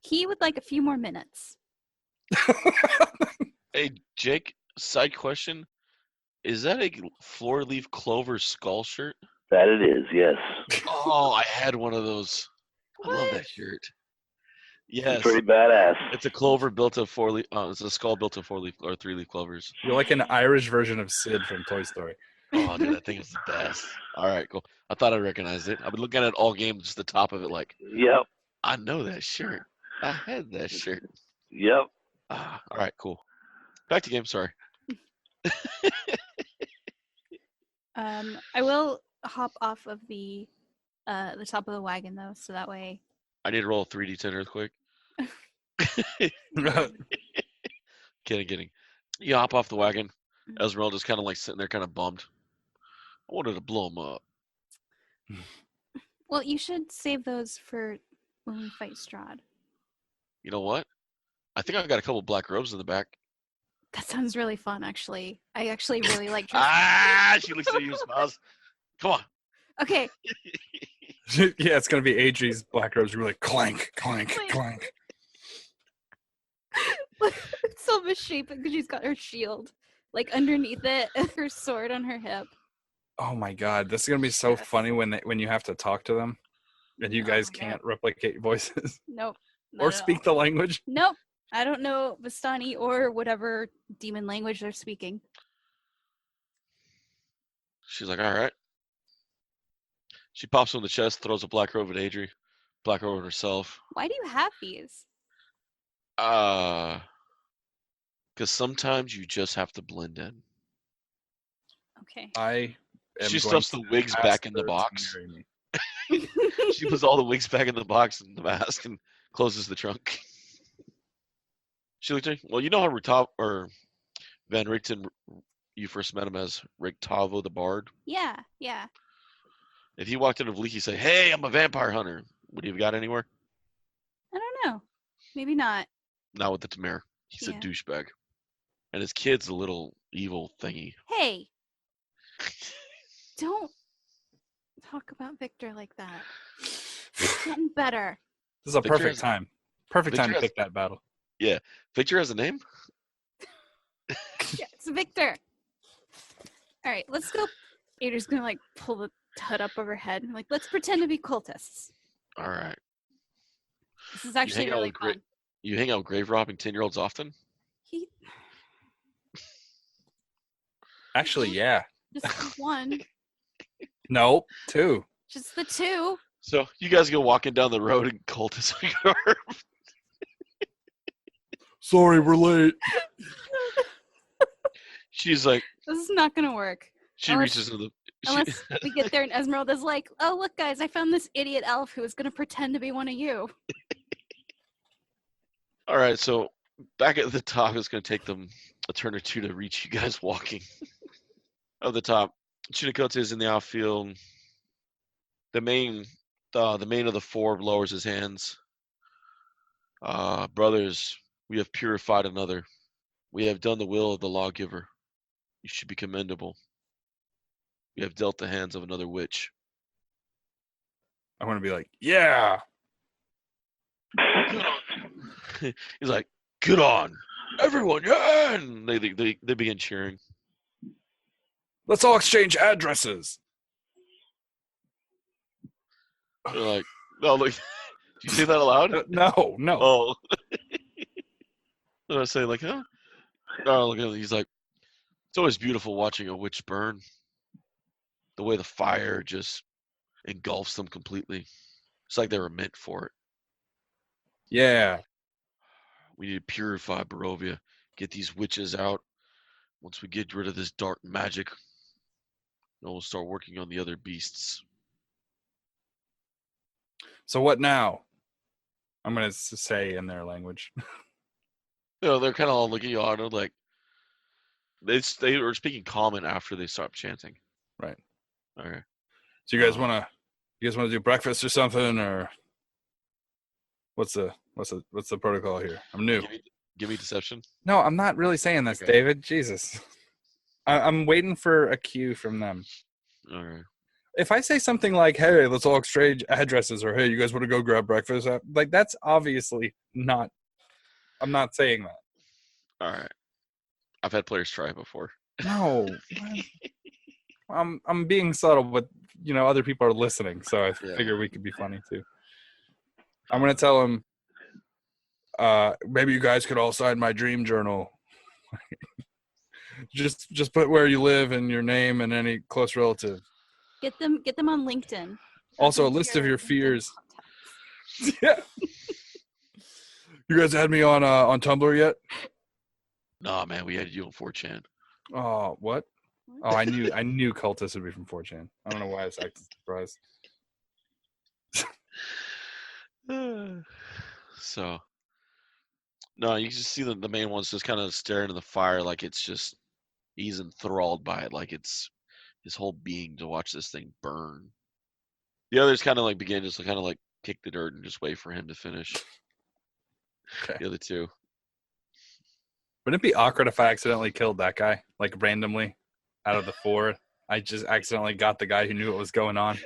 He would like a few more minutes. Hey, Jake, side question. Is that a floor leaf clover skull shirt? That it is, yes. Oh, I had one of those. I love that shirt. Yes. It's pretty badass. It's a clover built of 4 leaf. It's a skull built of 4 leaf or 3 leaf clovers. You're like an Irish version of Sid from Toy Story. Oh, dude, that thing is the best. All right, cool. I thought I recognized it. I've been looking at it all game, just the top of it, like, Yep, I know that shirt. I had that shirt. yep. All right, cool. Back to game. Sorry. I will hop off of the top of the wagon though, so that way. I need to roll a 3d10 earthquake. Kidding. You hop off the wagon. Ezreal just kind of like sitting there, kind of bummed. I wanted to blow him up. Well, you should save those for when we fight Strahd. You know what? I think I've got a couple black robes in the back. That sounds really fun, actually. I actually really like. She looks at you and smiles. Come on. Okay. Yeah, it's gonna be Adri's black robes. Really clank, clank, Wait. clank. It's so misshapen because she's got her shield, like underneath it, and her sword on her hip. Oh my god, this is gonna be so funny when you have to talk to them, and you Oh guys my can't replicate voices Nope. or speak the language. Nope. I don't know Vistani or whatever demon language they're speaking. She's like, all right. She pops on the chest, throws a black robe at Adri. Black robe at herself. Why do you have these? Because sometimes you just have to blend in. Okay. I am She going stuffs the to wigs ask back in the her to box. marry me. She puts all the wigs back in the box and the mask and closes the trunk. She looked at me. Well, you know how Van Richten, you first met him as Rictavo the Bard? Yeah. If he walked into Vleek, he'd say, hey, I'm a vampire hunter. Would he have got anywhere? I don't know. Maybe not. Not with the Tamir. He's a Yeah. douchebag. And his kid's a little evil thingy. Hey, don't talk about Victor like that. It's getting better. This is a Victor perfect has- time. Perfect Victor time to has- pick that battle. Victor has a name? Yeah, it's Victor. All right, let's go. Adri's gonna like pull the hood up over her head and like, let's pretend to be cultists. All right. This is actually hang out really with Gra- fun. You hang out with grave robbing 10-year-olds often? He Actually, yeah. just one, No, two. just the two. So you guys go walking down the road and cultists are Sorry, we're late. She's like, This is not gonna work she Unless- reaches into the. unless we get there and Esmeralda's like, "Oh look, guys, I found this idiot elf who was gonna pretend to be one of you." All right, so back at the top, it's going to take them a turn or two to reach you guys walking. At the top, Chinakote is in the outfield. The main of the four lowers his hands. Brothers, we have purified another. We have done the will of the lawgiver. You should be commendable. We have dealt the hands of another witch. I want to be like, yeah. He's like, "Good on, everyone!" Yeah, and they begin cheering. Let's all exchange addresses. They're like, no, look. Did you say that aloud? No. Oh. I was saying, like, huh? Oh, look at he's like, it's always beautiful watching a witch burn. The way the fire just engulfs them completely. It's like they were meant for it. Yeah. We need to purify Barovia, get these witches out. Once we get rid of this dark magic, then we'll start working on the other beasts. So what now? I'm going to say in their language. They're kind of all looking at you, like, they were speaking common after they stopped chanting. Right. Okay. So you guys want to do breakfast or something, or what's the protocol here? I'm new. Give me deception. No, I'm not really saying this, Okay. David. Jesus. I'm waiting for a cue from them. All right. If I say something like, hey, let's all exchange addresses, or hey, you guys want to go grab breakfast? Like, that's obviously not, I'm not saying that. All right. I've had players try it before. No. I'm being subtle, but, other people are listening, so I figure we could be funny, too. I'm going to tell them, maybe you guys could all sign my dream journal. just put where you live and your name and any close relative. Get them on LinkedIn. Also, a list of your fears. Yeah. You guys had me on Tumblr yet? Nah, man, we had you on 4chan. Oh, what? Oh, I knew cultists would be from 4chan. I don't know why I was acting surprised. So, no, you just see the main one's just kind of staring into the fire like it's just, he's enthralled by it, like it's his whole being to watch this thing burn. The others kind of like begin just kind of like kick the dirt and just wait for him to finish. Okay. The other two. Wouldn't it be awkward if I accidentally killed that guy, like randomly, out of the 4? I just accidentally got the guy who knew what was going on,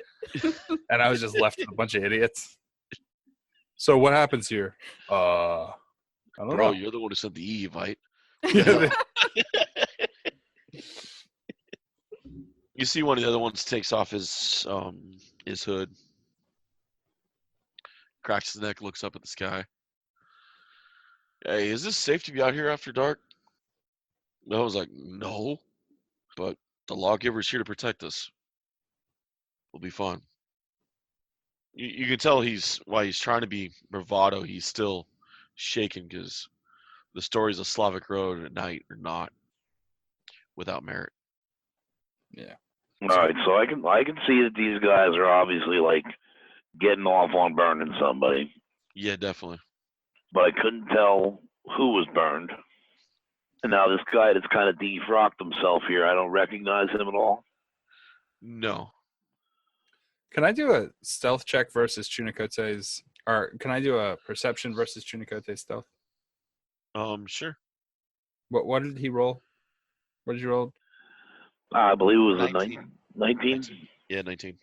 and I was just left with a bunch of idiots. So what happens here? I don't know. Bro, you're the one who sent the Evite. Yeah. You see one of the other ones takes off his hood, cracks his neck, looks up at the sky. Hey, is this safe to be out here after dark? I was like, no, but the lawgiver's here to protect us. We'll be fine. You can tell while he's trying to be bravado, he's still shaken because the stories of Slavic Road at night are not without merit. Yeah. All right, so I can see that these guys are obviously like getting off on burning somebody, Yeah, definitely. but I couldn't tell who was burned. And now this guy that's kind of defrocked himself here, I don't recognize him at all. No. Can I do a stealth check versus Chunikote's, or can I do a perception versus Chunikote's stealth? Sure. What did he roll? What did you roll? I believe it was 19. a 19. Yeah, 19.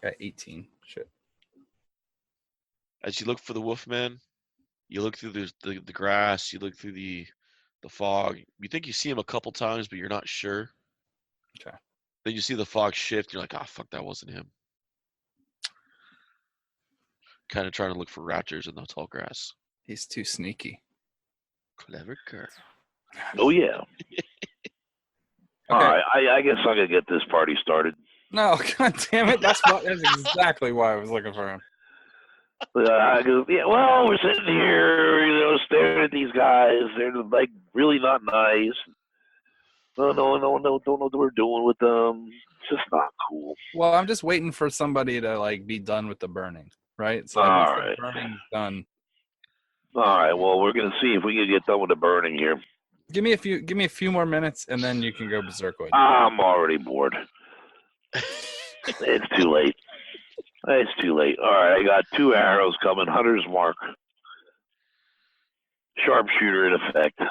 Got 18. Shit. As you look for the Wolfman, you look through the grass, you look through the fog. You think you see him a couple times, but you're not sure. Okay. Then you see the fog shift. You're like, oh, fuck, that wasn't him. Kind of trying to look for raptors in the tall grass. He's too sneaky. Clever girl. Oh yeah. All right, I guess I'm gonna get this party started. No, god damn it! That's exactly why I was looking for him. Yeah, well, we're sitting here, staring at these guys. They're like really not nice. No, don't know what we're doing with them. It's just not cool. Well, I'm just waiting for somebody to like be done with the burning, right? So All once right. the burning's done. All right. Well, we're gonna see if we can get done with the burning here. Give me a few more minutes, and then you can go berserkoid. I'm already bored. It's too late. It's too late. All right, I got 2 arrows coming. Hunter's mark. Sharpshooter in effect.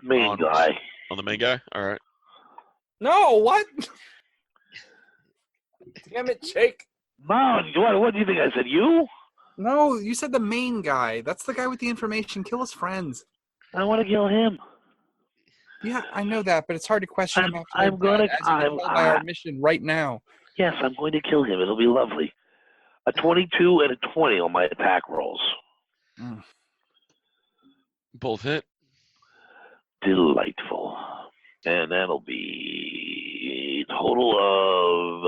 Main guy. On the main guy? All right. No, what? Damn it, Jake. No, what do you think I said? You? No, you said the main guy. That's the guy with the information. Kill his friends. I want to kill him. Yeah, I know that, but it's hard to question him after they're I'm gonna. dead, as you can tell by our mission right now. Yes, I'm going to kill him. It'll be lovely. A 22 and a 20 on my attack rolls. Both hit. Delightful. And that'll be a total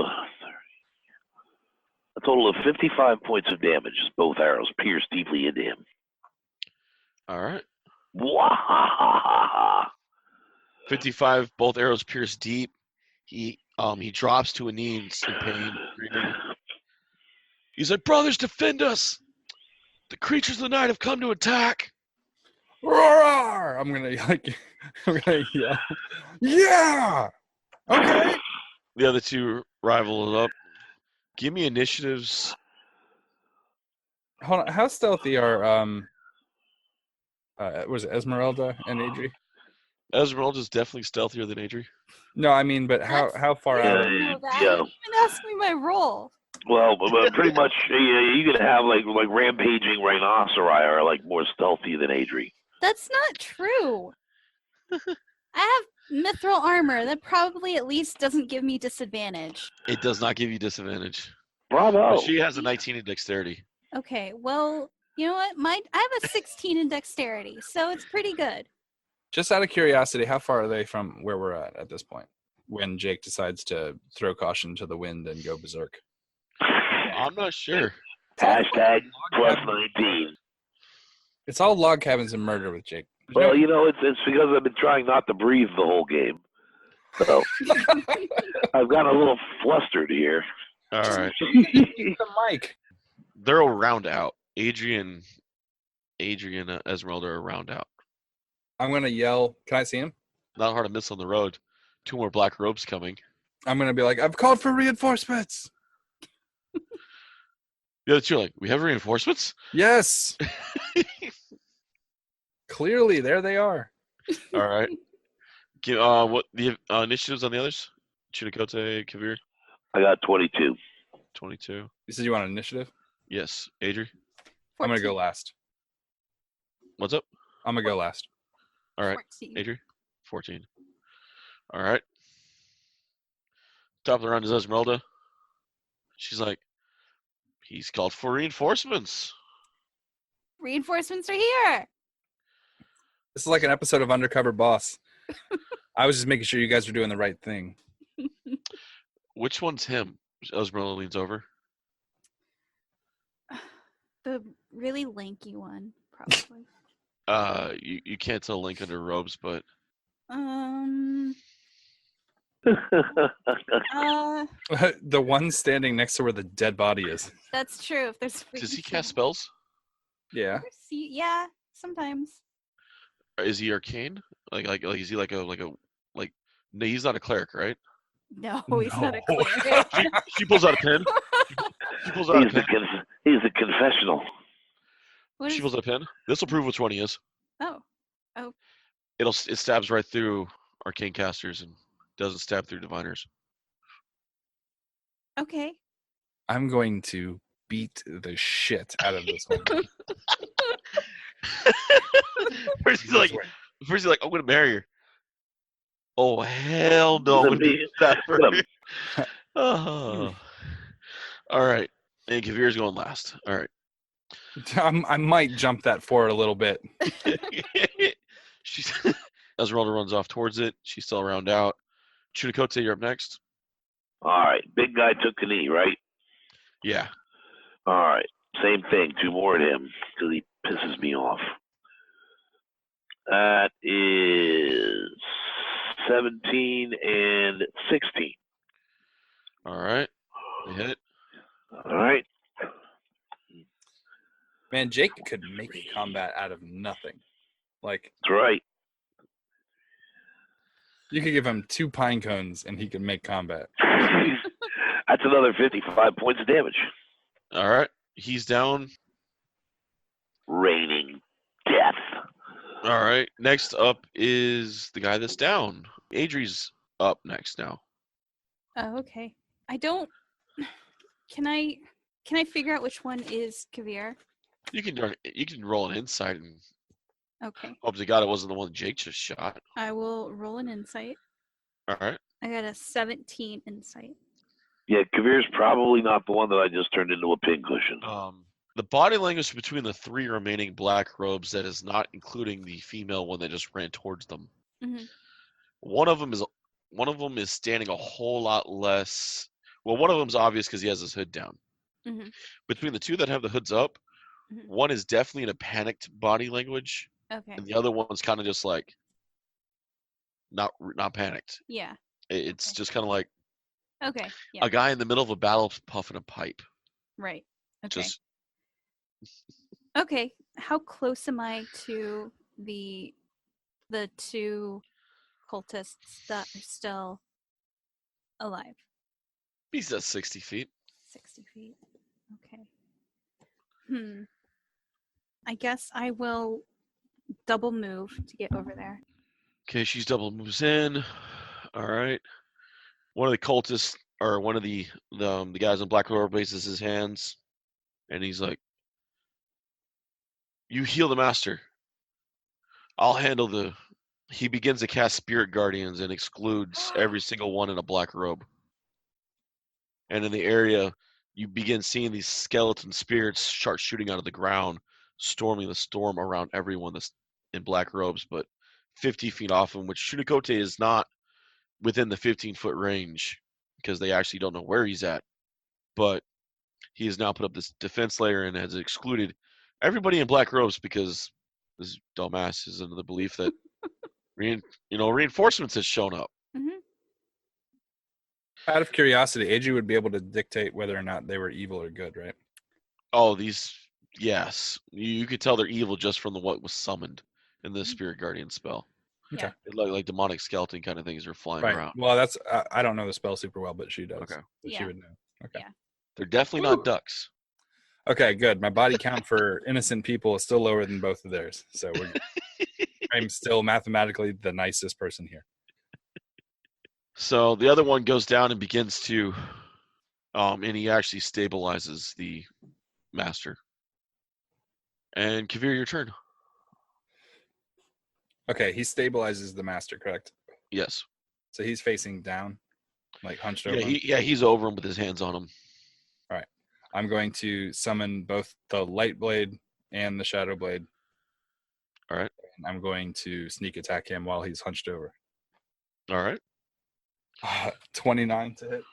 of 55 points of damage as both arrows pierce deeply into him. All right. Wahahaha. 55. Both arrows pierce deep. He drops to a knee in pain, screaming. He's like, brothers, defend us! The creatures of the night have come to attack. Roar! I'm gonna yell. Yeah. Okay. The other two rival it up. Give me initiatives. Hold on. How stealthy are was it Esmeralda and Adri? Esmeralda's definitely stealthier than Adri. No, I mean, but how far out? I know that. Yeah. You didn't even ask me my role. Well, but pretty much, you could have like rampaging rhinoceri are like more stealthy than Adri. That's not true. I have mithril armor. That probably at least doesn't give me disadvantage. It does not give you disadvantage. Bravo. But she has a 19 in dexterity. Okay, well, you know what? I have a 16 in dexterity, so it's pretty good. Just out of curiosity, how far are they from where we're at this point? When Jake decides to throw caution to the wind and go berserk. I'm not sure. Hashtag plus 19. It's all log cabins and murder with Jake. Well, it's because I've been trying not to breathe the whole game. So I've got a little flustered here. All right. The mic. They're all round out. Adrian, Esmeralda are round out. I'm gonna yell. Can I see him? Not hard to miss on the road. 2 more black robes coming. I'm gonna be like, I've called for reinforcements. The other two are like, we have reinforcements? Yes. Clearly, there they are. All right. What the initiatives on the others? Chinakote, Kavir, I got 22. 22. You said you want an initiative? Yes. Adri, I'm gonna go 14. last. what's up? I'm gonna go last. All right. 14. Adri, 14. All right. Top of the round is Esmeralda. She's like, he's called for reinforcements. Reinforcements are here. This is like an episode of Undercover Boss. I was just making sure you guys are doing the right thing. Which one's him? Esmeralda leans over. The really lanky one, probably. You can't tell Link under robes, but The one standing next to where the dead body is. That's true. If there's does he cast spells? Yeah. Yeah, sometimes. Or is he arcane? Like is he like no, he's not a cleric, right? No, he's not a No. cleric. She pulls out a pen. She pulls out a pen. He's the confessional. What She is- pulls out a pen. This will prove which one he is. Oh, It stabs right through arcane casters and doesn't stab through diviners. okay. I'm going to beat the shit out of this one. First he's like, I'm gonna marry her. Oh hell no! I'm gonna do that for her. Oh. All right, and Kavir's going last. All right. I might jump that forward a little bit. She's Esmeralda runs off towards it. She's still around out. Chinakote, you're up next. All right. Big guy took the knee, right? Yeah. All right. Same thing. 2 more at him because he pisses me off. That is 17 and 16. All right. They hit. All right. Man, Jake could make combat out of nothing. Like, That's right. you could give him 2 pine cones and he could make combat. That's another 55 points of damage. All right. He's down. Raining death. All right. Next up is the guy that's down. Adri's up next now. Oh, okay. I don't. Can I figure out which one is Kavir? You can roll an insight and Okay. Hope to God it wasn't the one Jake just shot. I will roll an insight. All right. I got a 17 insight. Yeah, Kavir's probably not the one that I just turned into a pincushion. The body language between the 3 remaining black robes, that is not including the female one that just ran towards them. Mhm. One of them is standing a whole lot less. Well, one of them's obvious because he has his hood down. Mhm. Between the 2 that have the hoods up, Mhm. one is definitely in a panicked body language, Okay. and the other one's kind of just like not panicked. Yeah. It's Okay. just kind of like Okay. Yeah. a guy in the middle of a battle puffing a pipe. Right. Okay. Just Okay. How close am I to the 2 cultists that are still alive? he's at 60 feet. 60 feet. Okay. I guess I will double move to get over there. Okay, she's double moves in. All right. One of the cultists, or one of the guys in black robe, raises his hands, and he's like, "You heal the master. I'll handle the." He begins to cast spirit guardians and excludes every single one in a black robe. And in the area, you begin seeing these skeleton spirits start shooting out of the ground, storming the storm around everyone that's in black robes, but 50 feet off him, which Shunakote is not within the 15-foot range because they actually don't know where he's at. But he has now put up this defense layer and has excluded everybody in black robes because this dumbass is under the belief that reinforcements has shown up. Mhm. Out of curiosity, AG would be able to dictate whether or not they were evil or good, right? Oh, yes. You could tell they're evil just from what was summoned in the Spirit Guardian spell. Yeah. Okay. It looked like demonic skeleton kind of things are flying Right. around. Well, that's I don't know the spell super well, but she does. Okay. So Yeah. she would know. Okay. Yeah. They're definitely not ducks. Okay, good. My body count for innocent people is still lower than both of theirs. So I'm still mathematically the nicest person here. So the other one goes down and begins to, and he actually stabilizes the master. And Kavir, your turn. Okay, he stabilizes the master, correct? Yes. So he's facing down, like hunched over. He's over him with his hands on him. All right. I'm going to summon both the light blade and the shadow blade. All right. And I'm going to sneak attack him while he's hunched over. All right. 29 to hit.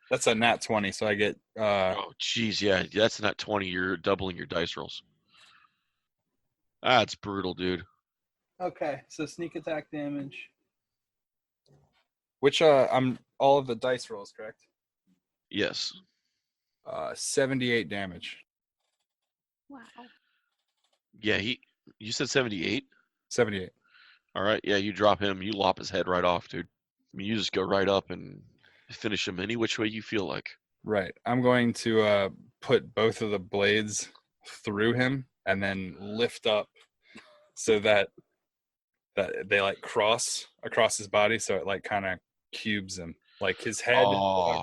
That's a nat 20, so I get Oh, geez, yeah, that's not 20. You're doubling your dice rolls. That's brutal, dude. Okay, so sneak attack damage. Which I'm all of the dice rolls, correct? Yes. 78 damage. Wow. Yeah, you said 78? 78. All right, yeah, you drop him, you lop his head right off, dude. I mean, you just go right up and finish him any which way you feel like. Right. I'm going to put both of the blades through him and then lift up so that they like cross across his body, so it like kind of cubes him. Like his head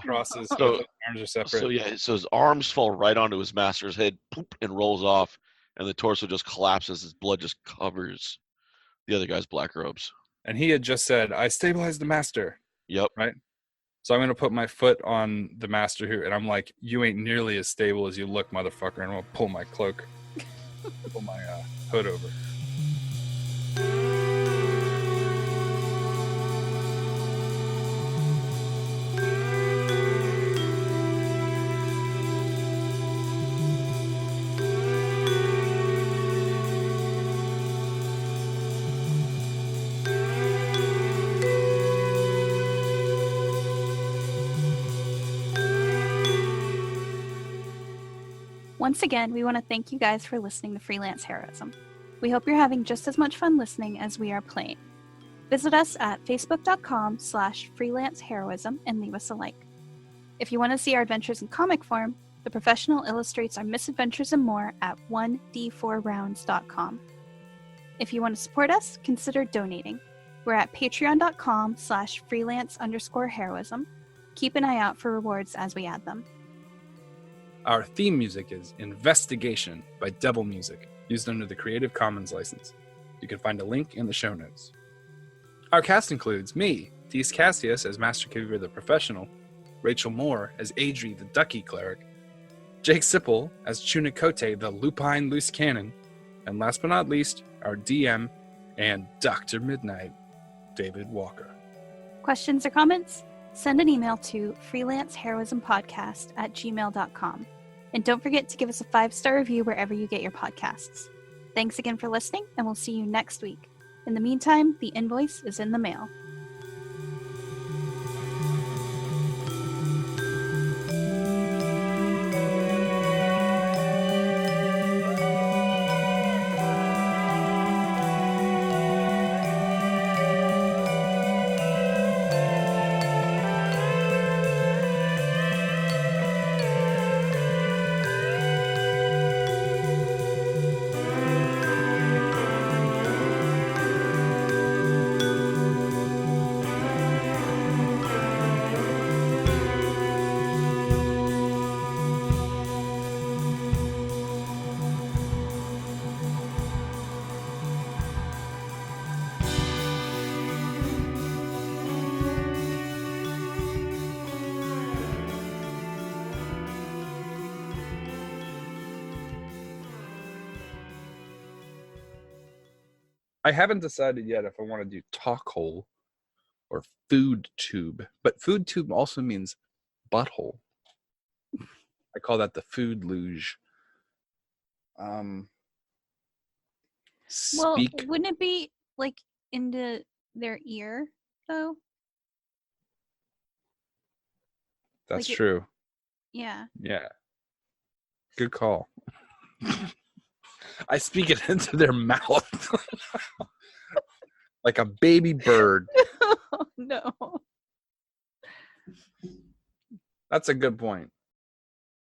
crosses, So- his arms are separate. So yeah, so his arms fall right onto his master's head, poop, and rolls off, and the torso just collapses. His blood just covers the other guy's black robes. And he had just said, "I stabilized the master." Yep. Right. So I'm gonna put my foot on the master here, and I'm like, "You ain't nearly as stable as you look, motherfucker." And I'm gonna pull my cloak, pull my hood over. Once again, we want to thank you guys for listening to Freelance Heroism. We hope you're having just as much fun listening as we are playing. Visit us at facebook.com/freelanceheroism and leave us a like. If you want to see our adventures in comic form, The Professional illustrates our misadventures and more at 1d4rounds.com. If you want to support us, consider donating. We're at patreon.com/freelance_heroism. Keep an eye out for rewards as we add them. Our theme music is Investigation by Devil Music. used under the Creative Commons license. You can find a link in the show notes. Our cast includes me, Dees Cassius as Master Cougar the Professional, Rachel Moore as Adri the Ducky Cleric, Jake Sipple as Chunikote the Lupine Loose Cannon, and last but not least, our DM and Dr. Midnight, David Walker. Questions or comments? Send an email to freelanceheroismpodcast@gmail.com. And don't forget to give us a 5-star review wherever you get your podcasts. Thanks again for listening, and we'll see you next week. In the meantime, the invoice is in the mail. I haven't decided yet if I want to do talk hole or food tube, but food tube also means butthole. I call that the food luge. Well, Speak. wouldn't it be like into their ear though? That's like it- true. Yeah. Yeah. Good call. I speak it into their mouth like a baby bird. No. That's a good point.